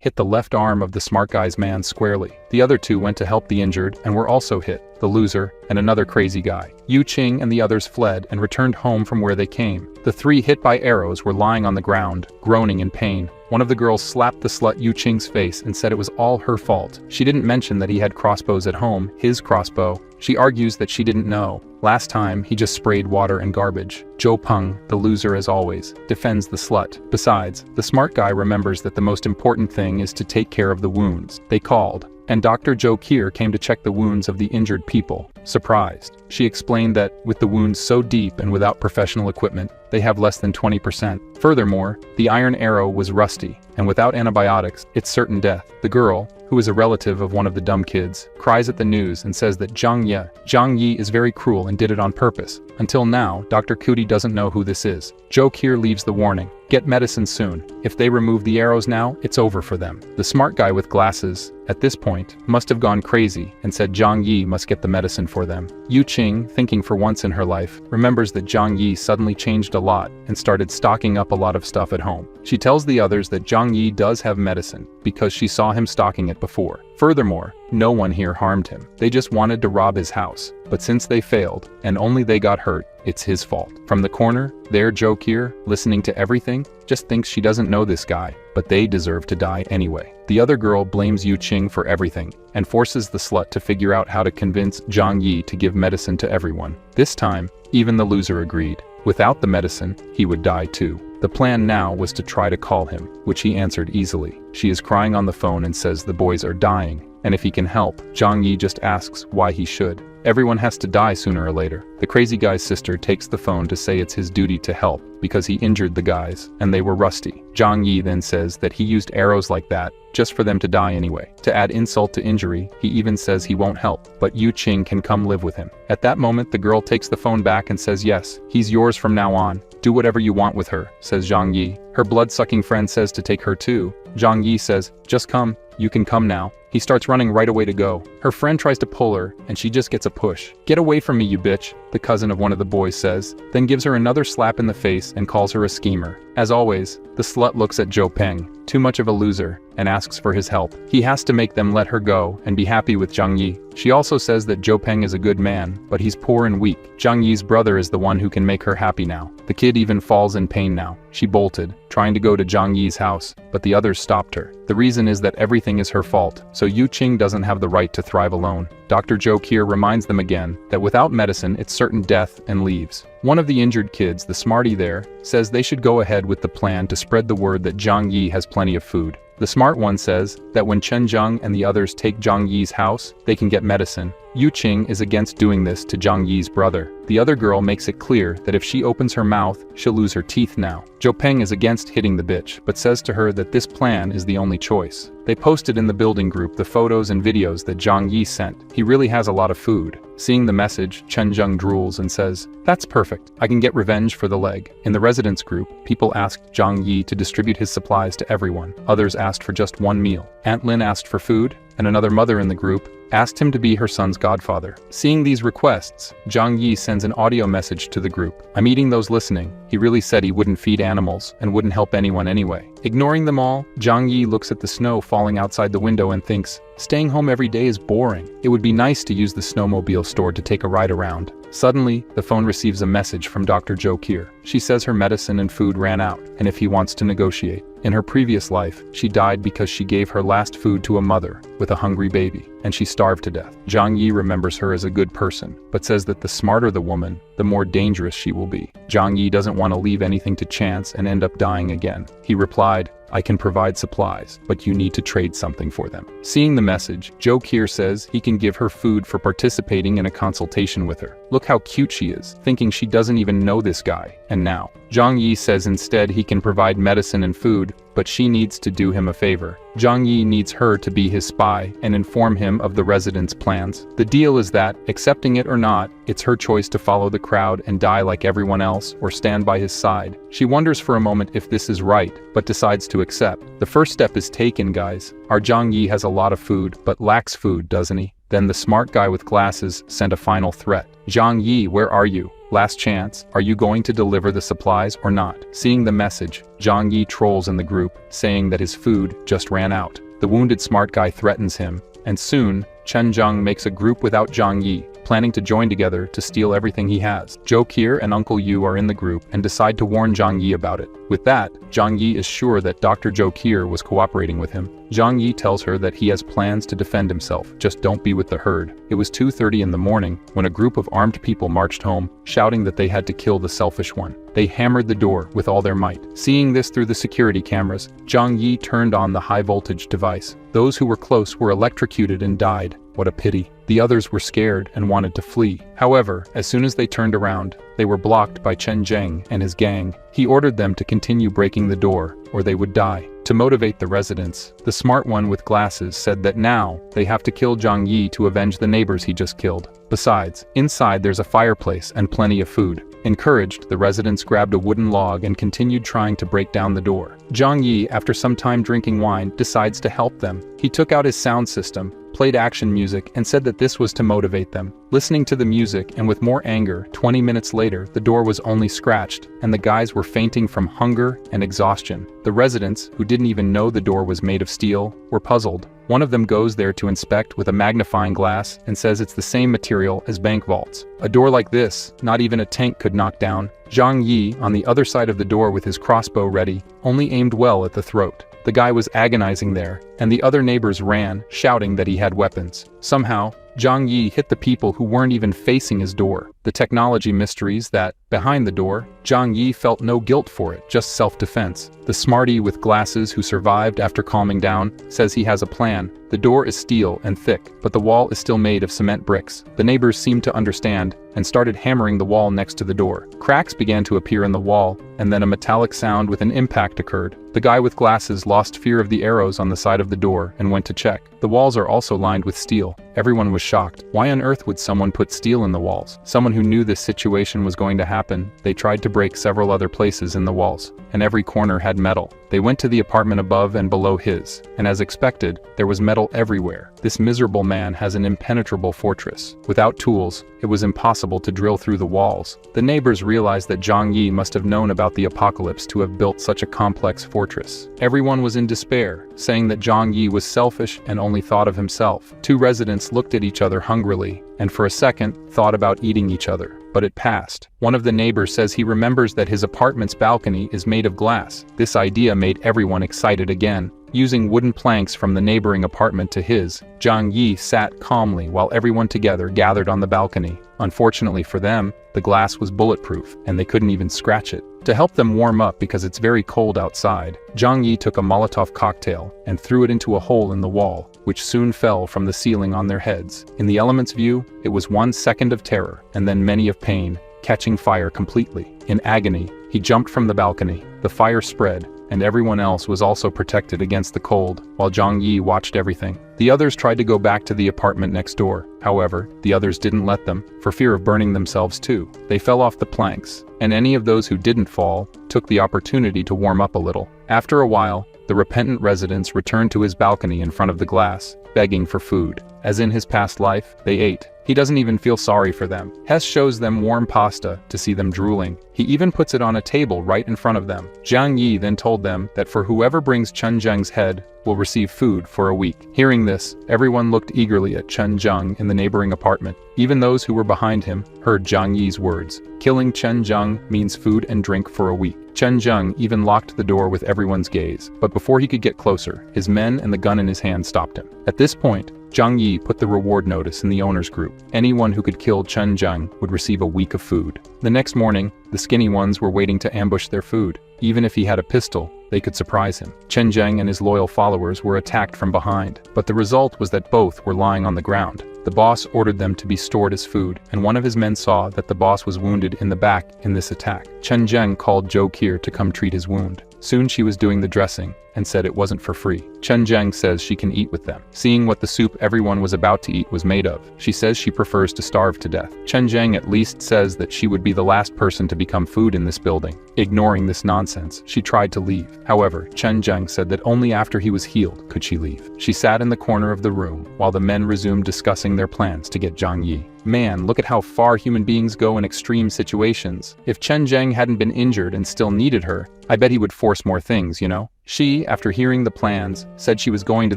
hit the left arm of the smart guy's man squarely. The other two went to help the injured and were also hit, the loser and another crazy guy. Yu Qing and the others fled and returned home from where they came. The three hit by arrows were lying on the ground, groaning in pain. One of the girls slapped the slut Yu Qing's face and said it was all her fault. She didn't mention that he had crossbows at home, his crossbow. She argues that she didn't know. Last time, he just sprayed water and garbage. Zhou Peng, the loser as always, defends the slut. Besides, the smart guy remembers that the most important thing is to take care of the wounds. They called, and Dr. Zhou Kier came to check the wounds of the injured people. Surprised, she explained that, with the wounds so deep and without professional equipment, they have less than 20%. Furthermore, the iron arrow was rusty, and without antibiotics, it's certain death. The girl, who is a relative of one of the dumb kids, cries at the news and says that Zhang Yi is very cruel and did it on purpose. Until now, Dr. Cootie doesn't know who this is. Zhou Kier leaves the warning. Get medicine soon. If they remove the arrows now, it's over for them. The smart guy with glasses, at this point, must have gone crazy and said Zhang Yi must get the medicine for them. Yu Qing, thinking for once in her life, remembers that Zhang Yi suddenly changed a lot and started stocking up a lot of stuff at home. She tells the others that Zhang Yi does have medicine because she saw him stocking it before. Furthermore, no one here harmed him. They just wanted to rob his house. But since they failed, and only they got hurt, it's his fault. From the corner, there Zhou Kier, listening to everything, just thinks she doesn't know this guy, but they deserve to die anyway. The other girl blames Yu Qing for everything, and forces the slut to figure out how to convince Zhang Yi to give medicine to everyone. This time, even the loser agreed. Without the medicine, he would die too. The plan now was to try to call him, which he answered easily. She is crying on the phone and says the boys are dying, and if he can help, Zhang Yi just asks why he should. Everyone has to die sooner or later. The crazy guy's sister takes the phone to say it's his duty to help, because he injured the guys, and they were rusty. Zhang Yi then says that he used arrows like that, just for them to die anyway. To add insult to injury, he even says he won't help, but Yu Qing can come live with him. At that moment, the girl takes the phone back and says yes, he's yours from now on. Do whatever you want with her, says Zhang Yi. Her blood-sucking friend says to take her too. Zhang Yi says, just come, you can come now. He starts running right away to go. Her friend tries to pull her, and she just gets a push. Get away from me, you bitch, the cousin of one of the boys says, then gives her another slap in the face and calls her a schemer. As always, the slut looks at Zhou Peng, too much of a loser, and asks for his help. He has to make them let her go and be happy with Zhang Yi. She also says that Zhou Peng is a good man, but he's poor and weak. Zhang Yi's brother is the one who can make her happy now. The kid even falls in pain now. She bolted, trying to go to Zhang Yi's house, but the others stopped her. The reason is that everything is her fault, so Yu Qing doesn't have the right to thrive alone. Dr. Zhou Kier reminds them again that without medicine it's certain death and leaves. One of the injured kids, the smarty there, says they should go ahead with the plan to spread the word that Zhang Yi has plenty of food. The smart one says that when Chen Zhang and the others take Zhang Yi's house, they can get medicine. Yu Qing is against doing this to Zhang Yi's brother. The other girl makes it clear that if she opens her mouth, she'll lose her teeth now. Zhou Peng is against hitting the bitch, but says to her that this plan is the only choice. They posted in the building group the photos and videos that Zhang Yi sent. He really has a lot of food. Seeing the message, Chen Zhang drools and says, that's perfect, I can get revenge for the leg. In the residence group, people asked Zhang Yi to distribute his supplies to everyone. Others asked for just one meal. Aunt Lin asked for food, and another mother in the group asked him to be her son's godfather. Seeing these requests, Zhang Yi sends an audio message to the group. I'm eating those listening. He really said he wouldn't feed animals and wouldn't help anyone anyway. Ignoring them all, Zhang Yi looks at the snow falling outside the window and thinks, staying home every day is boring. It would be nice to use the snowmobile store to take a ride around. Suddenly, the phone receives a message from Dr. Jo Kier. She says her medicine and food ran out, and if he wants to negotiate. In her previous life, she died because she gave her last food to a mother with a hungry baby, and she starved to death. Zhang Yi remembers her as a good person, but says that the smarter the woman, the more dangerous she will be. Zhang Yi doesn't want to leave anything to chance and end up dying again. He replied, I can provide supplies, but you need to trade something for them. Seeing the message, Jo Kier says he can give her food for participating in a consultation with her. Look how cute she is, thinking she doesn't even know this guy. And now, Zhang Yi says instead he can provide medicine and food, but she needs to do him a favor. Zhang Yi needs her to be his spy and inform him of the residents' plans. The deal is that, accepting it or not, it's her choice to follow the crowd and die like everyone else or stand by his side. She wonders for a moment if this is right, but decides to accept. The first step is taken, guys. Our Zhang Yi has a lot of food, but lacks food, doesn't he? Then the smart guy with glasses sent a final threat. Zhang Yi, where are you? Last chance, are you going to deliver the supplies or not? Seeing the message, Zhang Yi trolls in the group, saying that his food just ran out. The wounded smart guy threatens him, and soon, Chen Zheng makes a group without Zhang Yi, planning to join together to steal everything he has. Jo Kier and Uncle Yu are in the group and decide to warn Zhang Yi about it. With that, Zhang Yi is sure that Dr. Jo Kier was cooperating with him. Zhang Yi tells her that he has plans to defend himself, just don't be with the herd. It was 2:30 in the morning when a group of armed people marched home, shouting that they had to kill the selfish one. They hammered the door with all their might. Seeing this through the security cameras, Zhang Yi turned on the high-voltage device. Those who were close were electrocuted and died. What a pity. The others were scared and wanted to flee. However, as soon as they turned around, they were blocked by Chen Zheng and his gang. He ordered them to continue breaking the door, or they would die. To motivate the residents, the smart one with glasses said that now they have to kill Zhang Yi to avenge the neighbors he just killed. Besides, inside there's a fireplace and plenty of food. Encouraged, the residents grabbed a wooden log and continued trying to break down the door. Zhang Yi, after some time drinking wine, decides to help them. He took out his sound system, played action music, and said that this was to motivate them. Listening to the music and with more anger, 20 minutes later, the door was only scratched, and the guys were fainting from hunger and exhaustion. The residents, who didn't even know the door was made of steel, were puzzled. One of them goes there to inspect with a magnifying glass and says it's the same material as bank vaults. A door like this, not even a tank could knock down. Zhang Yi, on the other side of the door with his crossbow ready, only aimed well at the throat. The guy was agonizing there, and the other neighbors ran, shouting that he had weapons. Somehow, Zhang Yi hit the people who weren't even facing his door. The technology mysteries that, behind the door, Zhang Yi felt no guilt for it, just self-defense. The smarty with glasses who survived after calming down says he has a plan. The door is steel and thick, but the wall is still made of cement bricks. The neighbors seemed to understand and started hammering the wall next to the door. Cracks began to appear in the wall, and then a metallic sound with an impact occurred. The guy with glasses lost fear of the arrows on the side of the door and went to check. The walls are also lined with steel. Everyone was shocked. Why on earth would someone put steel in the walls? Someone who knew this situation was going to happen. They tried to break several other places in the walls, and every corner had metal. They went to the apartment above and below his, and as expected, there was metal everywhere. This miserable man has an impenetrable fortress. Without tools, it was impossible to drill through the walls. The neighbors realized that Zhang Yi must have known about the apocalypse to have built such a complex fortress. Everyone was in despair, saying that Zhang Yi was selfish and only thought of himself. Two residents looked at each other hungrily, and for a second, thought about eating each other. But it passed. One of the neighbors says he remembers that his apartment's balcony is made of glass. This idea made everyone excited again. Using wooden planks from the neighboring apartment to his, Zhang Yi sat calmly while everyone together gathered on the balcony. Unfortunately for them, the glass was bulletproof, and they couldn't even scratch it. To help them warm up because it's very cold outside, Zhang Yi took a Molotov cocktail and threw it into a hole in the wall, which soon fell from the ceiling on their heads. In the element's view, it was 1 second of terror, and then many of pain, catching fire completely. In agony, he jumped from the balcony. The fire spread, and everyone else was also protected against the cold, while Zhang Yi watched everything. The others tried to go back to the apartment next door. However, the others didn't let them, for fear of burning themselves too. They fell off the planks, and any of those who didn't fall took the opportunity to warm up a little. After a while, the repentant residents returned to his balcony in front of the glass, begging for food. as in his past life, they ate. He doesn't even feel sorry for them. Hess shows them warm pasta to see them drooling. He even puts it on a table right in front of them. Zhang Yi then told them that for whoever brings Chen Zheng's head will receive food for a week. Hearing this, everyone looked eagerly at Chen Zheng in the neighboring apartment. Even those who were behind him heard Zhang Yi's words. Killing Chen Zheng means food and drink for a week. Chen Zheng even locked the door with everyone's gaze, but before he could get closer, his men and the gun in his hand stopped him. At this point, Zhang Yi put the reward notice in the owner's group. Anyone who could kill Chen Zheng would receive a week of food. The next morning, the skinny ones were waiting to ambush their food. Even if he had a pistol, they could surprise him. Chen Zheng and his loyal followers were attacked from behind, but the result was that both were lying on the ground. The boss ordered them to be stored as food, and one of his men saw that the boss was wounded in the back in this attack. Chen Zheng called Zhou Qi to come treat his wound. Soon she was doing the dressing, and said it wasn't for free. Chen Zheng says she can eat with them. Seeing what the soup everyone was about to eat was made of, she says she prefers to starve to death. Chen Zheng at least says that she would be the last person to become food in this building. Ignoring this nonsense, she tried to leave. However, Chen Zheng said that only after he was healed could she leave. She sat in the corner of the room while the men resumed discussing their plans to get Zhang Yi. Man, look at how far human beings go in extreme situations. If Chen Zheng hadn't been injured and still needed her, I bet he would force more things, you know? She, after hearing the plans, said she was going to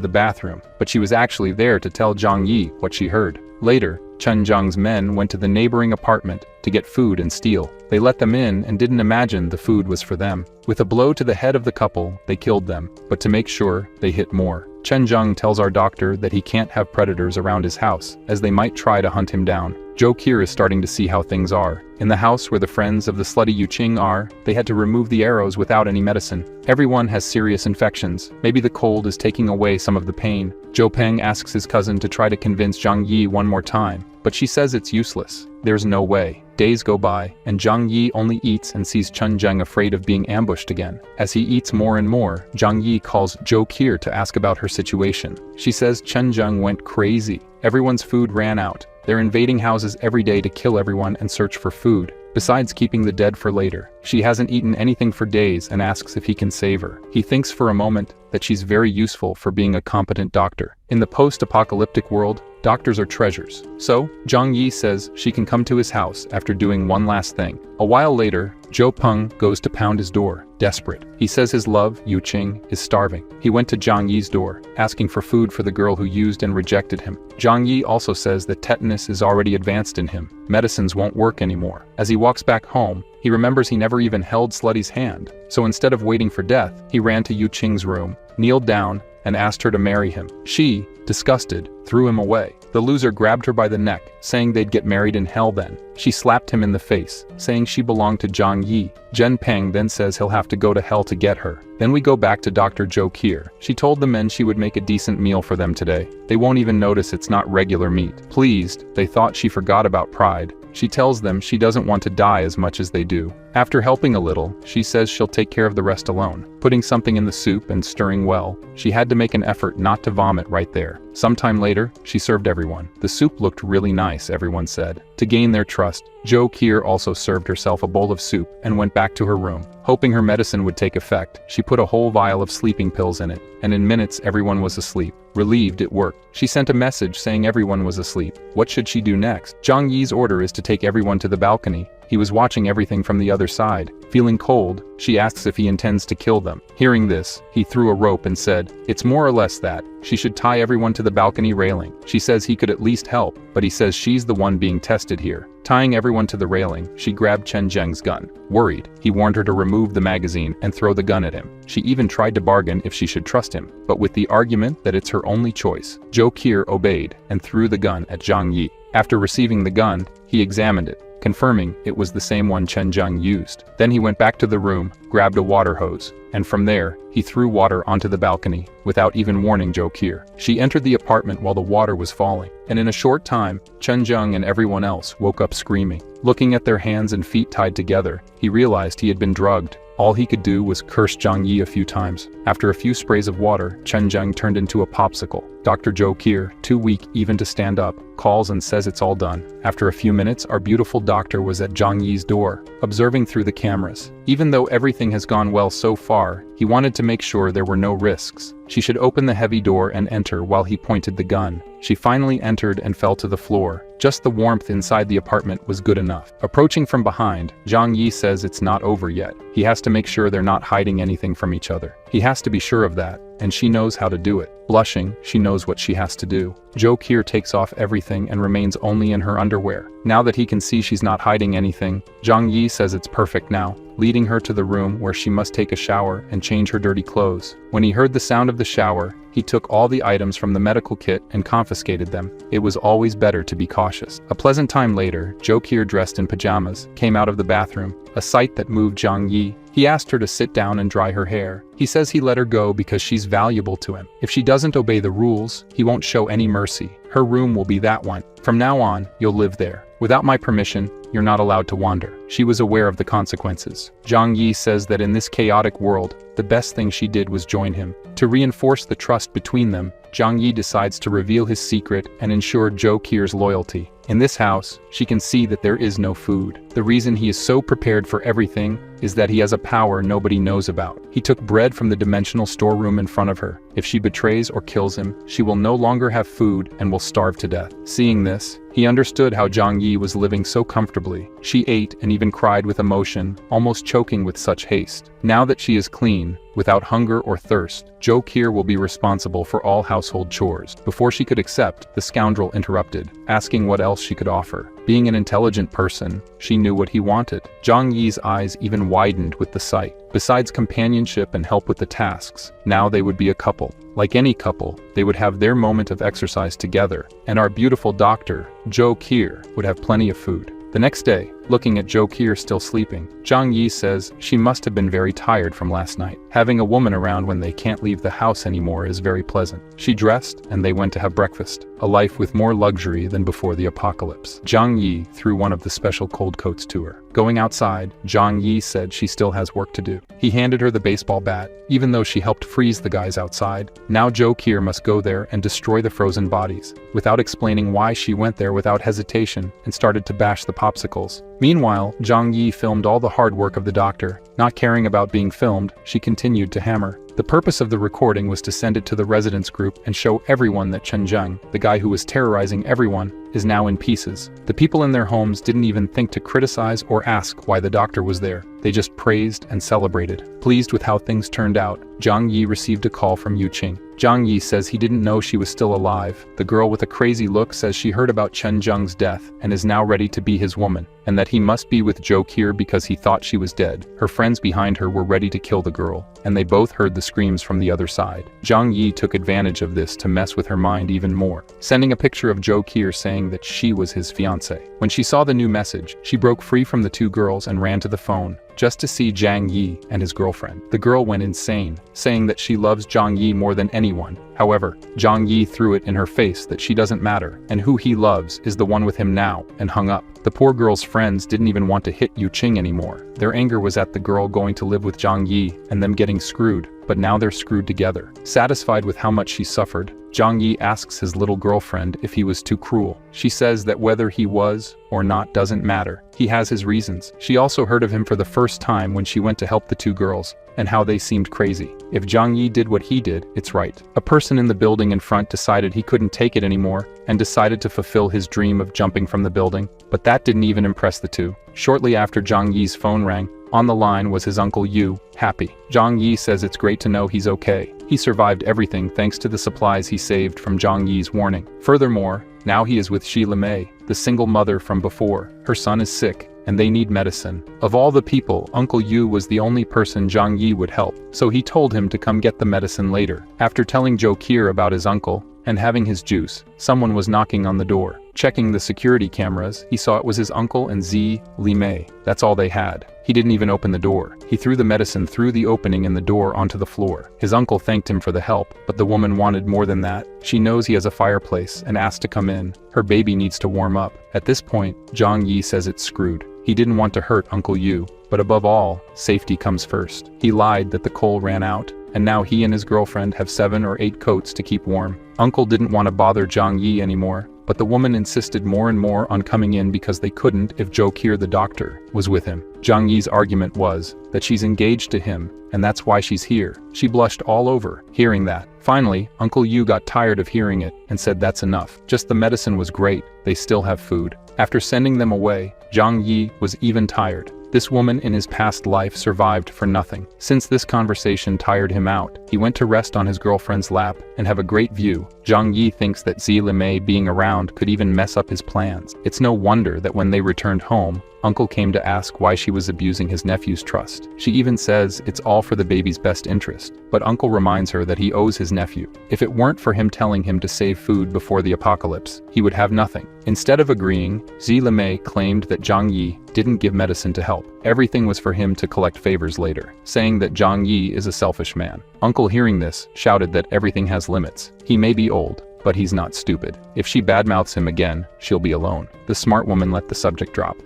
the bathroom, but she was actually there to tell Zhang Yi what she heard. Later, Chen Zheng's men went to the neighboring apartment to get food and steal. They let them in and didn't imagine the food was for them. With a blow to the head of the couple, they killed them, but to make sure, they hit more. Chen Zheng tells our doctor that he can't have predators around his house, as they might try to hunt him down. Zhou Qi is starting to see how things are. In the house where the friends of the slutty Yuqing are, they had to remove the arrows without any medicine. Everyone has serious infections. Maybe the cold is taking away some of the pain. Zhou Peng asks his cousin to try to convince Zhang Yi one more time, but she says it's useless. There's no way. Days go by, and Zhang Yi only eats and sees Chen Zheng afraid of being ambushed again. As he eats more and more, Zhang Yi calls Zhou Qi to ask about her situation. She says Chen Zheng went crazy. Everyone's food ran out. They're invading houses every day to kill everyone and search for food, besides keeping the dead for later. She hasn't eaten anything for days and asks if he can save her. He thinks for a moment that she's very useful for being a competent doctor. In the post-apocalyptic world, doctors are treasures. So, Zhang Yi says she can come to his house after doing one last thing. A while later, Zhou Peng goes to pound his door, desperate. He says his love, Yuqing, is starving. He went to Zhang Yi's door, asking for food for the girl who used and rejected him. Zhang Yi also says that tetanus is already advanced in him. Medicines won't work anymore. As he walks back home, he remembers he never even held Slutty's hand. So instead of waiting for death, he ran to Yuqing's room, kneeled down, and asked her to marry him. She, disgusted, threw him away. The loser grabbed her by the neck, saying they'd get married in hell then. She slapped him in the face, saying she belonged to Zhang Yi. Zhen Peng then says he'll have to go to hell to get her. Then we go back to Dr. Zhou Qi. She told the men she would make a decent meal for them today. They won't even notice it's not regular meat. Pleased, they thought she forgot about pride. She tells them she doesn't want to die as much as they do. After helping a little, she says she'll take care of the rest alone. Putting something in the soup and stirring well, she had to make an effort not to vomit right there. Sometime later, she served everyone. The soup looked really nice, everyone said. To gain their trust, Zhou Qi also served herself a bowl of soup and went back to her room. Hoping her medicine would take effect, she put a whole vial of sleeping pills in it, and in minutes everyone was asleep. Relieved it worked, she sent a message saying everyone was asleep. What should she do next? Zhang Yi's order is to take everyone to the balcony. He was watching everything from the other side. Feeling cold, she asks if he intends to kill them. Hearing this, he threw a rope and said, "It's more or less that. She should tie everyone to the balcony railing." She says he could at least help, but he says she's the one being tested here. Tying everyone to the railing, she grabbed Chen Zheng's gun. Worried, he warned her to remove the magazine and throw the gun at him. She even tried to bargain if she should trust him, but with the argument that it's her only choice. Zhou Qi obeyed and threw the gun at Zhang Yi. After receiving the gun, he examined it, confirming it was the same one Chen Zheng used. Then he went back to the room, grabbed a water hose, and from there, he threw water onto the balcony, without even warning Zhou Qi. She entered the apartment while the water was falling, and in a short time, Chen Zheng and everyone else woke up screaming. Looking at their hands and feet tied together, he realized he had been drugged. All he could do was curse Zhang Yi a few times. After a few sprays of water, Chen Zheng turned into a popsicle. Dr. Zhou Qi, too weak even to stand up, calls and says it's all done. After a few minutes, our beautiful doctor was at Zhang Yi's door, observing through the cameras. Even though everything everything has gone well so far, he wanted to make sure there were no risks. She should open the heavy door and enter while he pointed the gun. She finally entered and fell to the floor. Just the warmth inside the apartment was good enough. Approaching from behind, Zhang Yi says it's not over yet. He has to make sure they're not hiding anything from each other. He has to be sure of that, and she knows how to do it. Blushing, she knows what she has to do. Jo Kier takes off everything and remains only in her underwear. Now that he can see she's not hiding anything, Zhang Yi says it's perfect now, leading her to the room where she must take a shower and change her dirty clothes. When he heard the sound of the shower, he took all the items from the medical kit and confiscated them. It was always better to be cautious. A pleasant time later, Jo Kier, dressed in pajamas, came out of the bathroom, a sight that moved Zhang Yi. He asked her to sit down and dry her hair. He says he let her go because she's valuable to him. If she doesn't obey the rules, he won't show any mercy. Her room will be that one. From now on, you'll live there. Without my permission, you're not allowed to wander. She was aware of the consequences. Zhang Yi says that in this chaotic world, the best thing she did was join him. To reinforce the trust between them, Zhang Yi decides to reveal his secret and ensure Jo Kier's loyalty. In this house, she can see that there is no food. The reason he is so prepared for everything is that he has a power nobody knows about. He took bread from the dimensional storeroom in front of her. If she betrays or kills him, she will no longer have food and will starve to death. Seeing this, he understood how Zhang Yi was living so comfortably. She ate and even cried with emotion, almost choking with such haste. Now that she is clean, without hunger or thirst, Jo Kier will be responsible for all household chores. Before she could accept, the scoundrel interrupted, asking what else she could offer. Being an intelligent person, she knew what he wanted. Zhang Yi's eyes even widened with the sight. Besides companionship and help with the tasks, now they would be a couple. Like any couple, they would have their moment of exercise together, and our beautiful doctor, Jo Kier, would have plenty of food. The next day, looking at Jo Kier still sleeping, Zhang Yi says she must have been very tired from last night. Having a woman around when they can't leave the house anymore is very pleasant. She dressed, and they went to have breakfast, a life with more luxury than before the apocalypse. Zhang Yi threw one of the special cold coats to her. Going outside, Zhang Yi said she still has work to do. He handed her the baseball bat, even though she helped freeze the guys outside. Now Jo Kier must go there and destroy the frozen bodies. Without explaining why, she went there without hesitation and started to bash the popsicles. Meanwhile, Zhang Yi filmed all the hard work of the doctor. Not caring about being filmed, she continued to hammer. The purpose of the recording was to send it to the residents group and show everyone that Chen Zheng, the guy who was terrorizing everyone, is now in pieces. The people in their homes didn't even think to criticize or ask why the doctor was there. They just praised and celebrated. Pleased with how things turned out, Zhang Yi received a call from Yu Qing. Zhang Yi says he didn't know she was still alive. The girl with a crazy look says she heard about Chen Zheng's death and is now ready to be his woman, and that he must be with Jo Kier because he thought she was dead. Her friends behind her were ready to kill the girl, and they both heard the screams from the other side. Zhang Yi took advantage of this to mess with her mind even more, sending a picture of Jo Kier saying that she was his fiancée. When she saw the new message, she broke free from the two girls and ran to the phone, just to see Zhang Yi and his girlfriend. The girl went insane, saying that she loves Zhang Yi more than anyone. However, Zhang Yi threw it in her face that she doesn't matter, and who he loves is the one with him now, and hung up. The poor girl's friends didn't even want to hit Yu Qing anymore. Their anger was at the girl going to live with Zhang Yi and them getting screwed, but now they're screwed together. Satisfied with how much she suffered, Zhang Yi asks his little girlfriend if he was too cruel. She says that whether he was or not doesn't matter. He has his reasons. She also heard of him for the first time when she went to help the two girls, and how they seemed crazy. If Zhang Yi did what he did, it's right. A person in the building in front decided he couldn't take it anymore and decided to fulfill his dream of jumping from the building, but that didn't even impress the two. Shortly after Zhang Yi's phone rang, on the line was his uncle Yu, happy. Zhang Yi says it's great to know he's okay. He survived everything thanks to the supplies he saved from Zhang Yi's warning. Furthermore, now he is with Shi Limei, the single mother from before. Her son is sick, and they need medicine. Of all the people, Uncle Yu was the only person Zhang Yi would help, so he told him to come get the medicine later. After telling Jo Kier about his uncle, and having his juice, someone was knocking on the door. Checking the security cameras, he saw it was his uncle and Zi Limei. That's all they had. He didn't even open the door. He threw the medicine through the opening in the door onto the floor. His uncle thanked him for the help, but the woman wanted more than that. She knows he has a fireplace and asked to come in. Her baby needs to warm up. At this point, Zhang Yi says it's screwed. He didn't want to hurt Uncle Yu, but above all, safety comes first. He lied that the coal ran out, and now he and his girlfriend have 7 or 8 coats to keep warm. Uncle didn't want to bother Zhang Yi anymore, but the woman insisted more and more on coming in because they couldn't if Jokir the doctor was with him. Zhang Yi's argument was that she's engaged to him, and that's why she's here. She blushed all over, hearing that. Finally, Uncle Yu got tired of hearing it and said that's enough. Just the medicine was great, they still have food. After sending them away, Zhang Yi was even tired. This woman in his past life survived for nothing. Since this conversation tired him out, he went to rest on his girlfriend's lap and have a great view. Zhang Yi thinks that Zi being around could even mess up his plans. It's no wonder that when they returned home, Uncle came to ask why she was abusing his nephew's trust. She even says it's all for the baby's best interest, but Uncle reminds her that he owes his nephew. If it weren't for him telling him to save food before the apocalypse, he would have nothing. Instead of agreeing, Zi claimed that Zhang Yi didn't give medicine to help. Everything was for him to collect favors later, saying that Zhang Yi is a selfish man. Uncle, hearing this, shouted that everything has limits. He may be old, but he's not stupid. If she badmouths him again, she'll be alone. The smart woman let the subject drop.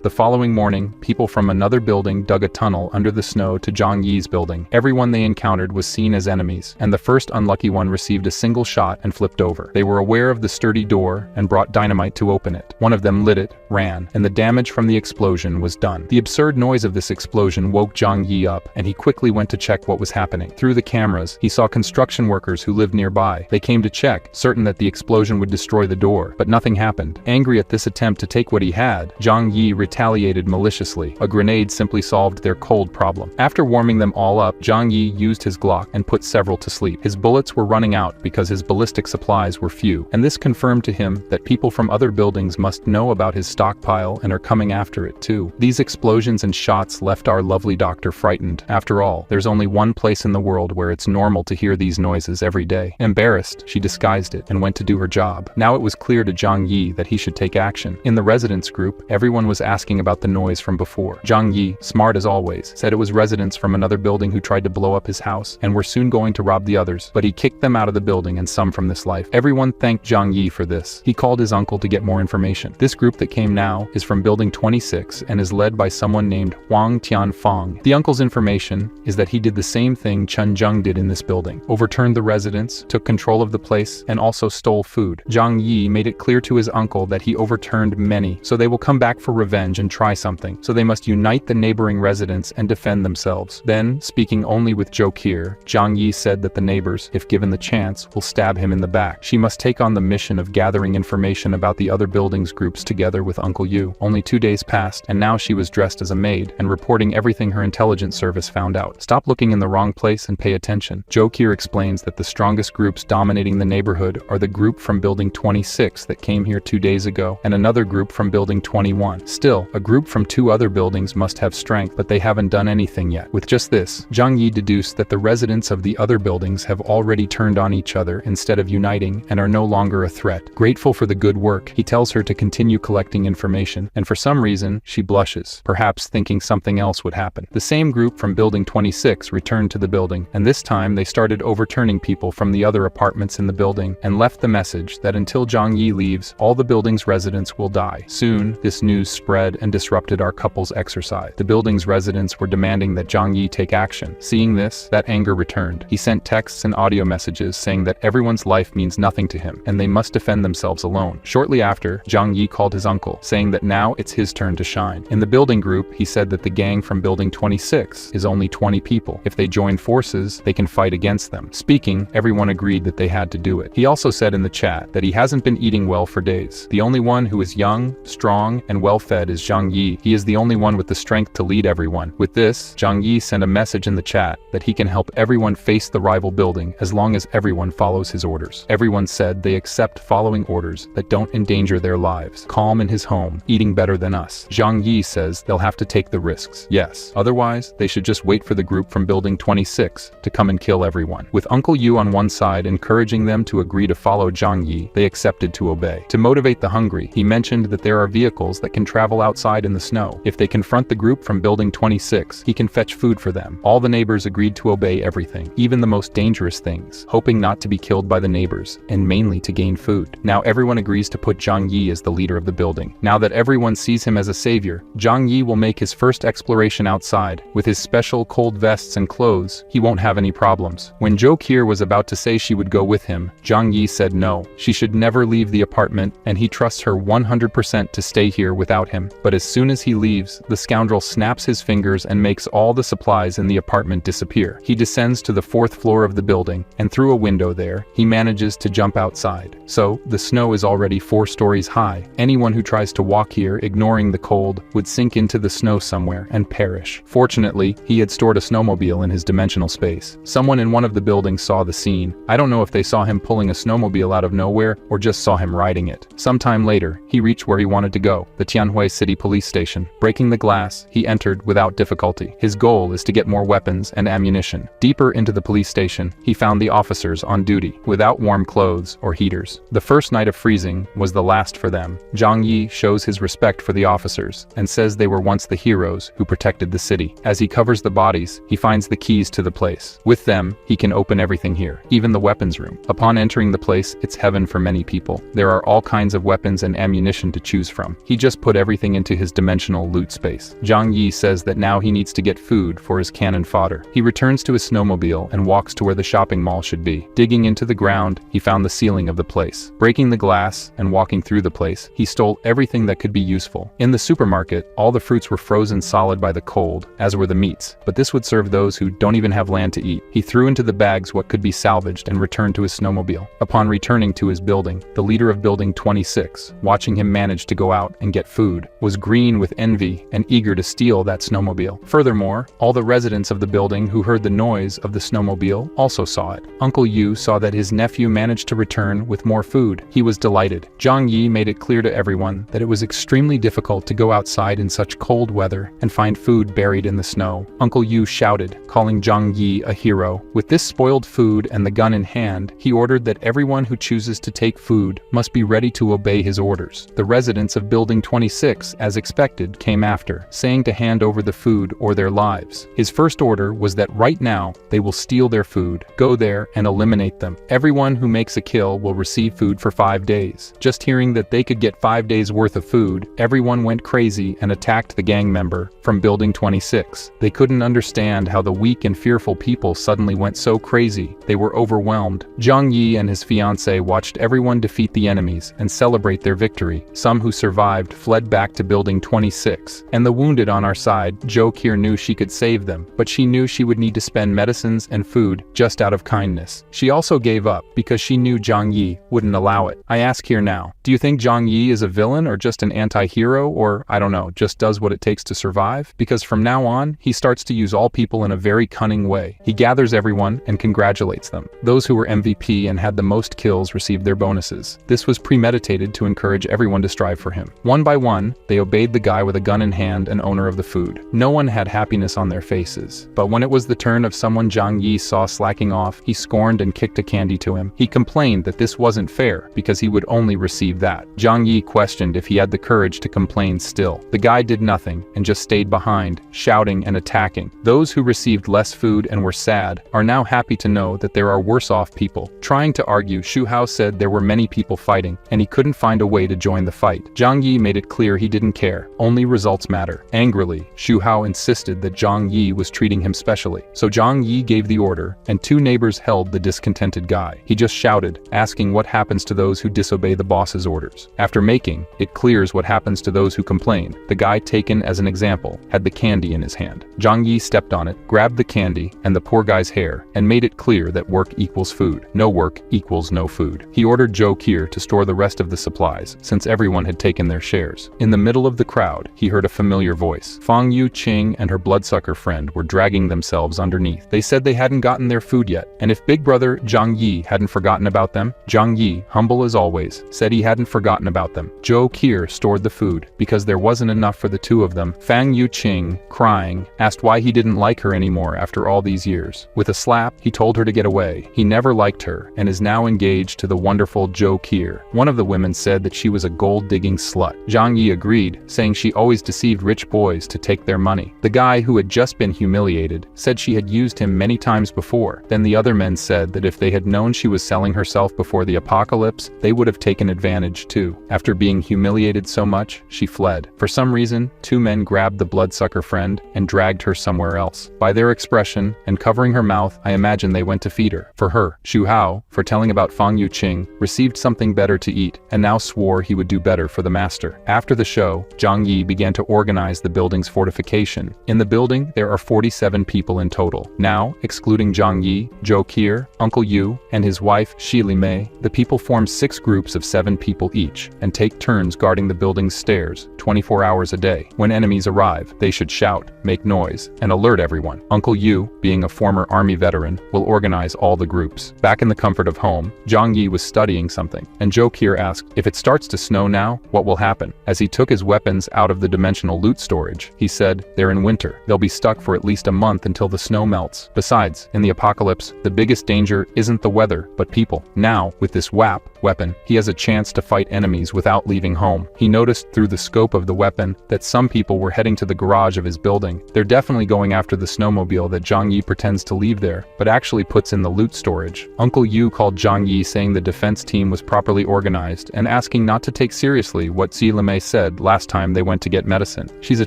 The following morning, people from another building dug a tunnel under the snow to Zhang Yi's building. Everyone they encountered was seen as enemies, and the first unlucky one received a single shot and flipped over. They were aware of the sturdy door and brought dynamite to open it. One of them lit it, ran, and the damage from the explosion was done. The absurd noise of this explosion woke Zhang Yi up, and he quickly went to check what was happening. Through the cameras, he saw construction workers who lived nearby. They came to check, certain that the explosion would destroy the door, but nothing happened. Angry at this attempt to take what he had, Zhang Yi retaliated maliciously. A grenade simply solved their cold problem. After warming them all up, Zhang Yi used his Glock and put several to sleep. His bullets were running out because his ballistic supplies were few, and this confirmed to him that people from other buildings must know about his stockpile and are coming after it too. These explosions and shots left our lovely doctor frightened. After all, there's only one place in the world where it's normal to hear these noises every day. Embarrassed, she disguised it and went to do her job. Now it was clear to Zhang Yi that he should take action. In the residents group, everyone was asking about the noise from before. Zhang Yi, smart as always, said it was residents from another building who tried to blow up his house and were soon going to rob the others, but he kicked them out of the building and some from this life. Everyone thanked Zhang Yi for this. He called his uncle to get more information. This group that came now is from building 26 and is led by someone named Huang Tianfang. The uncle's information is that he did the same thing Chen Zheng did in this building, overturned the residents, took control of the place, and also stole food. Zhang Yi made it clear to his uncle that he overturned many, so they will come back for revenge and try something, so they must unite the neighboring residents and defend themselves. Then, speaking only with Jokir, Zhang Yi said that the neighbors, if given the chance, will stab him in the back. She must take on the mission of gathering information about the other buildings groups together with Uncle Yu. Only 2 days passed, and now she was dressed as a maid and reporting everything her intelligence service found out. Stop looking in the wrong place and pay attention. Jokir explains that the strongest groups dominating the neighborhood are the group from building 26 that came here 2 days ago, and another group from building 21. Still, a group from 2 other buildings must have strength, but they haven't done anything yet. With just this, Zhang Yi deduced that the residents of the other buildings have already turned on each other instead of uniting and are no longer a threat. Grateful for the good work, he tells her to continue collecting information, and for some reason, she blushes, perhaps thinking something else would happen. The same group from building 26 returned to the building, and this time they started overturning people from the other apartments in the building and left the message that until Zhang Yi leaves, all the building's residents will die. Soon, this news spread and disrupted our couple's exercise. The building's residents were demanding that Zhang Yi take action. Seeing this, that anger returned. He sent texts and audio messages saying that everyone's life means nothing to him, and they must defend themselves alone. Shortly after, Zhang Yi called his uncle, saying that now it's his turn to shine. In the building group, he said that the gang from building 26 is only 20 people. If they join forces, they can fight against them. Speaking, everyone agreed that they had to do it. He also said in the chat that he hasn't been eating well for days. The only one who is young, strong, and well-fed is Zhang Yi. He is the only one with the strength to lead everyone. With this, Zhang Yi sent a message in the chat that he can help everyone face the rival building as long as everyone follows his orders. Everyone said they accept following orders that don't endanger their lives. Calm in his home, eating better than us. Zhang Yi says they'll have to take the risks. Yes. Otherwise, they should just wait for the group from building 26 to come and kill everyone. With Uncle Yu on one side encouraging them to agree to follow Zhang Yi, they accepted to obey. To motivate the hungry, he mentioned that there are vehicles that can travel outside in the snow. If they confront the group from building 26, he can fetch food for them. All the neighbors agreed to obey everything, even the most dangerous things, hoping not to be killed by the neighbors, and mainly to gain food. Now everyone agrees to put Zhang Yi as the leader of the building. Now that everyone sees him as a savior, Zhang Yi will make his first exploration outside. With his special cold vests and clothes, he won't have any problems. When Jo Kier was about to say she would go with him, Zhang Yi said no. She should never leave the apartment, and he trusts her 100% to stay here without him. But as soon as he leaves, the scoundrel snaps his fingers and makes all the supplies in the apartment disappear. He descends to the 4th floor of the building, and through a window there, he manages to jump outside. So, the snow is already 4 stories high. Anyone who tries to walk here, ignoring the cold, would sink into the snow somewhere and perish. Fortunately, he had stored a snowmobile in his dimensional space. Someone in one of the buildings saw the scene. I don't know if they saw him pulling a snowmobile out of nowhere or just saw him riding it. Sometime later, he reached where he wanted to go, the Tianhui City Police Station. Breaking the glass, he entered without difficulty. His goal is to get more weapons and ammunition. Deeper into the police station, he found the officers on duty, without warm clothes or heaters. The first night of freezing was the last for them. Zhang Yi shows his respect for the officers and says they were once the heroes who protected the city. As he covers the bodies, he finds the keys to the place. With them, he can open everything here, even the weapons room. Upon entering the place, it's heaven for many people. There are all kinds of weapons and ammunition to choose from. He just put everything into his dimensional loot space. Zhang Yi says that now he needs to get food for his cannon fodder. He returns to his snowmobile and walks to where the shopping mall should be. Digging into the ground, he found the ceiling of the place. Breaking the glass and walking through the place, he stole everything that could be useful. In the supermarket, all the fruits were frozen solid by the cold, as were the meats, but this would serve those who don't even have land to eat. He threw into the bags what could be salvaged and returned to his snowmobile. Upon returning to his building, the leader of building 26, watching him manage to go out and get food, was green with envy and eager to steal that snowmobile. Furthermore, all the residents of the building who heard the noise of the snowmobile also saw it. Uncle Yu saw that his nephew managed to return with more food. He was delighted. Zhang Yi made it clear to everyone that it was extremely difficult to go outside in such cold weather and find food buried in the snow. Uncle Yu shouted, calling Zhang Yi a hero. With this spoiled food and the gun in hand, he ordered that everyone who chooses to take food must be ready to obey his orders. The residents of Building 26, as expected, came after, saying to hand over the food or their lives. His first order was that right now, they will steal their food, go there and eliminate them. Everyone who makes a kill will receive food for 5 days. Just hearing that they could get 5 days worth of food, everyone went crazy and attacked the gang member from Building 26. They couldn't understand how the weak and fearful people suddenly went so crazy. They were overwhelmed. Zhang Yi and his fiancée watched everyone defeat the enemies and celebrate their victory. Some who survived fled back to Building 26. And the wounded on our side, Jo Kier knew she could save them, but she knew she would need to spend medicines and food just out of kindness. She also gave up because she knew Zhang Yi wouldn't allow it. I ask here now, do you think Zhang Yi is a villain or just an anti-hero, or, I don't know, just does what it takes to survive? Because from now on, he starts to use all people in a very cunning way. He gathers everyone and congratulates them. Those who were MVP and had the most kills received their bonuses. This was premeditated to encourage everyone to strive for him. One by one, they obeyed the guy with a gun in hand and owner of the food. No one had happiness on their faces. But when it was the turn of someone Zhang Yi saw slacking off, he scorned and kicked a candy to him. He complained that this wasn't fair because he would only receive that. Zhang Yi questioned if he had the courage to complain still. The guy did nothing and just stayed behind, shouting and attacking. Those who received less food and were sad are now happy to know that there are worse off people. Trying to argue, Xu Hao said there were many people fighting and he couldn't find a way to join the fight. Zhang Yi made it clear he didn't care. Only results matter. Angrily, Xu Hao insisted that Zhang Yi was treating him specially. So Zhang Yi gave the order, and 2 neighbors held the discontented guy. He just shouted, asking what happens to those who disobey the boss's orders. After making it clears what happens to those who complain, the guy taken as an example had the candy in his hand. Zhang Yi stepped on it, grabbed the candy and the poor guy's hair, and made it clear that work equals food. No work equals no food. He ordered Jo Kier to store the rest of the supplies, since everyone had taken their shares. In the middle of the crowd, he heard a familiar voice. Fang Yu Qing and her bloodsucker friend were dragging themselves underneath. They said they hadn't gotten their food yet, and if Big Brother Zhang Yi hadn't forgotten about them, Zhang Yi, humble as always, said he hadn't forgotten about them. Jo Kier stored the food, because there wasn't enough for the 2 of them. Fang Yu Qing, crying, asked why he didn't like her anymore after all these years. With a slap, he told her to get away. He never liked her, and is now engaged to the wonderful Jo Kier. One of the women said that she was a gold-digging slut. Zhang Yi agreed agreed, saying she always deceived rich boys to take their money. The guy who had just been humiliated said she had used him many times before. Then the other men said that if they had known she was selling herself before the apocalypse, they would have taken advantage too. After being humiliated so much, she fled. For some reason, two men grabbed the bloodsucker friend and dragged her somewhere else. By their expression and covering her mouth, I imagine they went to feed her. For her, Xu Hao, for telling about Fang Yuqing, received something better to eat, and now swore he would do better for the master. After the show, Zhang Yi began to organize the building's fortification. In the building, there are 47 people in total. Now, excluding Zhang Yi, Zhou Qier, Uncle Yu, and his wife, Shi Li Mei, the people form 6 groups of 7 people each, and take turns guarding the building's stairs, 24 hours a day. When enemies arrive, they should shout, make noise, and alert everyone. Uncle Yu, being a former army veteran, will organize all the groups. Back in the comfort of home, Zhang Yi was studying something, and Zhou Qier asked, if it starts to snow now, what will happen? As he took his weapons out of the dimensional loot storage, he said, they're in winter. They'll be stuck for at least a month until the snow melts. Besides, in the apocalypse, the biggest danger isn't the weather, but people. Now, with this weapon, he has a chance to fight enemies without leaving home. He noticed through the scope of the weapon that some people were heading to the garage of his building. They're definitely going after the snowmobile that Zhang Yi pretends to leave there, but actually puts in the loot storage. Uncle Yu called Zhang Yi saying the defense team was properly organized and asking not to take seriously what Xi Limei said last time they went to get medicine. She's a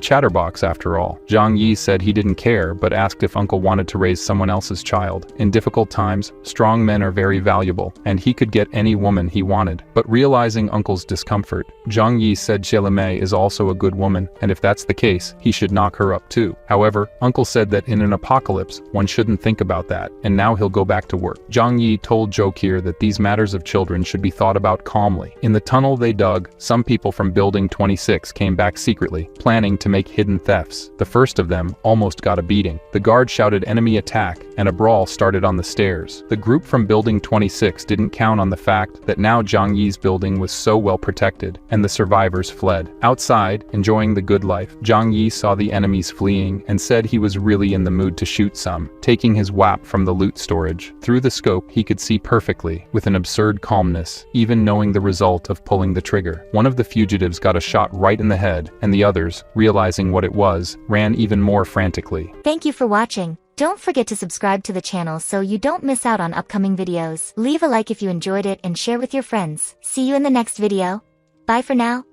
chatterbox after all. Zhang Yi said he didn't care but asked if Uncle wanted to raise someone else's child. In difficult times, strong men are very valuable, and he could get any woman he wanted. But realizing Uncle's discomfort, Zhang Yi said Xi Limei is also a good woman, and if that's the case, he should knock her up too. However, Uncle said that in an apocalypse, one shouldn't think about that, and now he'll go back to work. Zhang Yi told Zhou Qier that these matters of children should be thought about calmly. In the tunnel they dug, some people from Building 26 came back secretly, planning to make hidden thefts. The first of them almost got a beating. The guard shouted enemy attack, and a brawl started on the stairs. The group from Building 26 didn't count on the fact that now Zhang Yi's building was so well protected, and the survivors fled. Outside, enjoying the good life, Zhang Yi saw the enemies fleeing and said he was really in the mood to shoot some, taking his WAP from the loot storage. Through the scope, he could see perfectly, with an absurd calmness, even knowing the result of pulling the trigger. One of the fugitives got a shot right in the head, and the others, realizing what it was, ran even more frantically. Thank you for watching. Don't forget to subscribe to the channel so you don't miss out on upcoming videos. Leave a like if you enjoyed it and share with your friends. See you in the next video. Bye for now.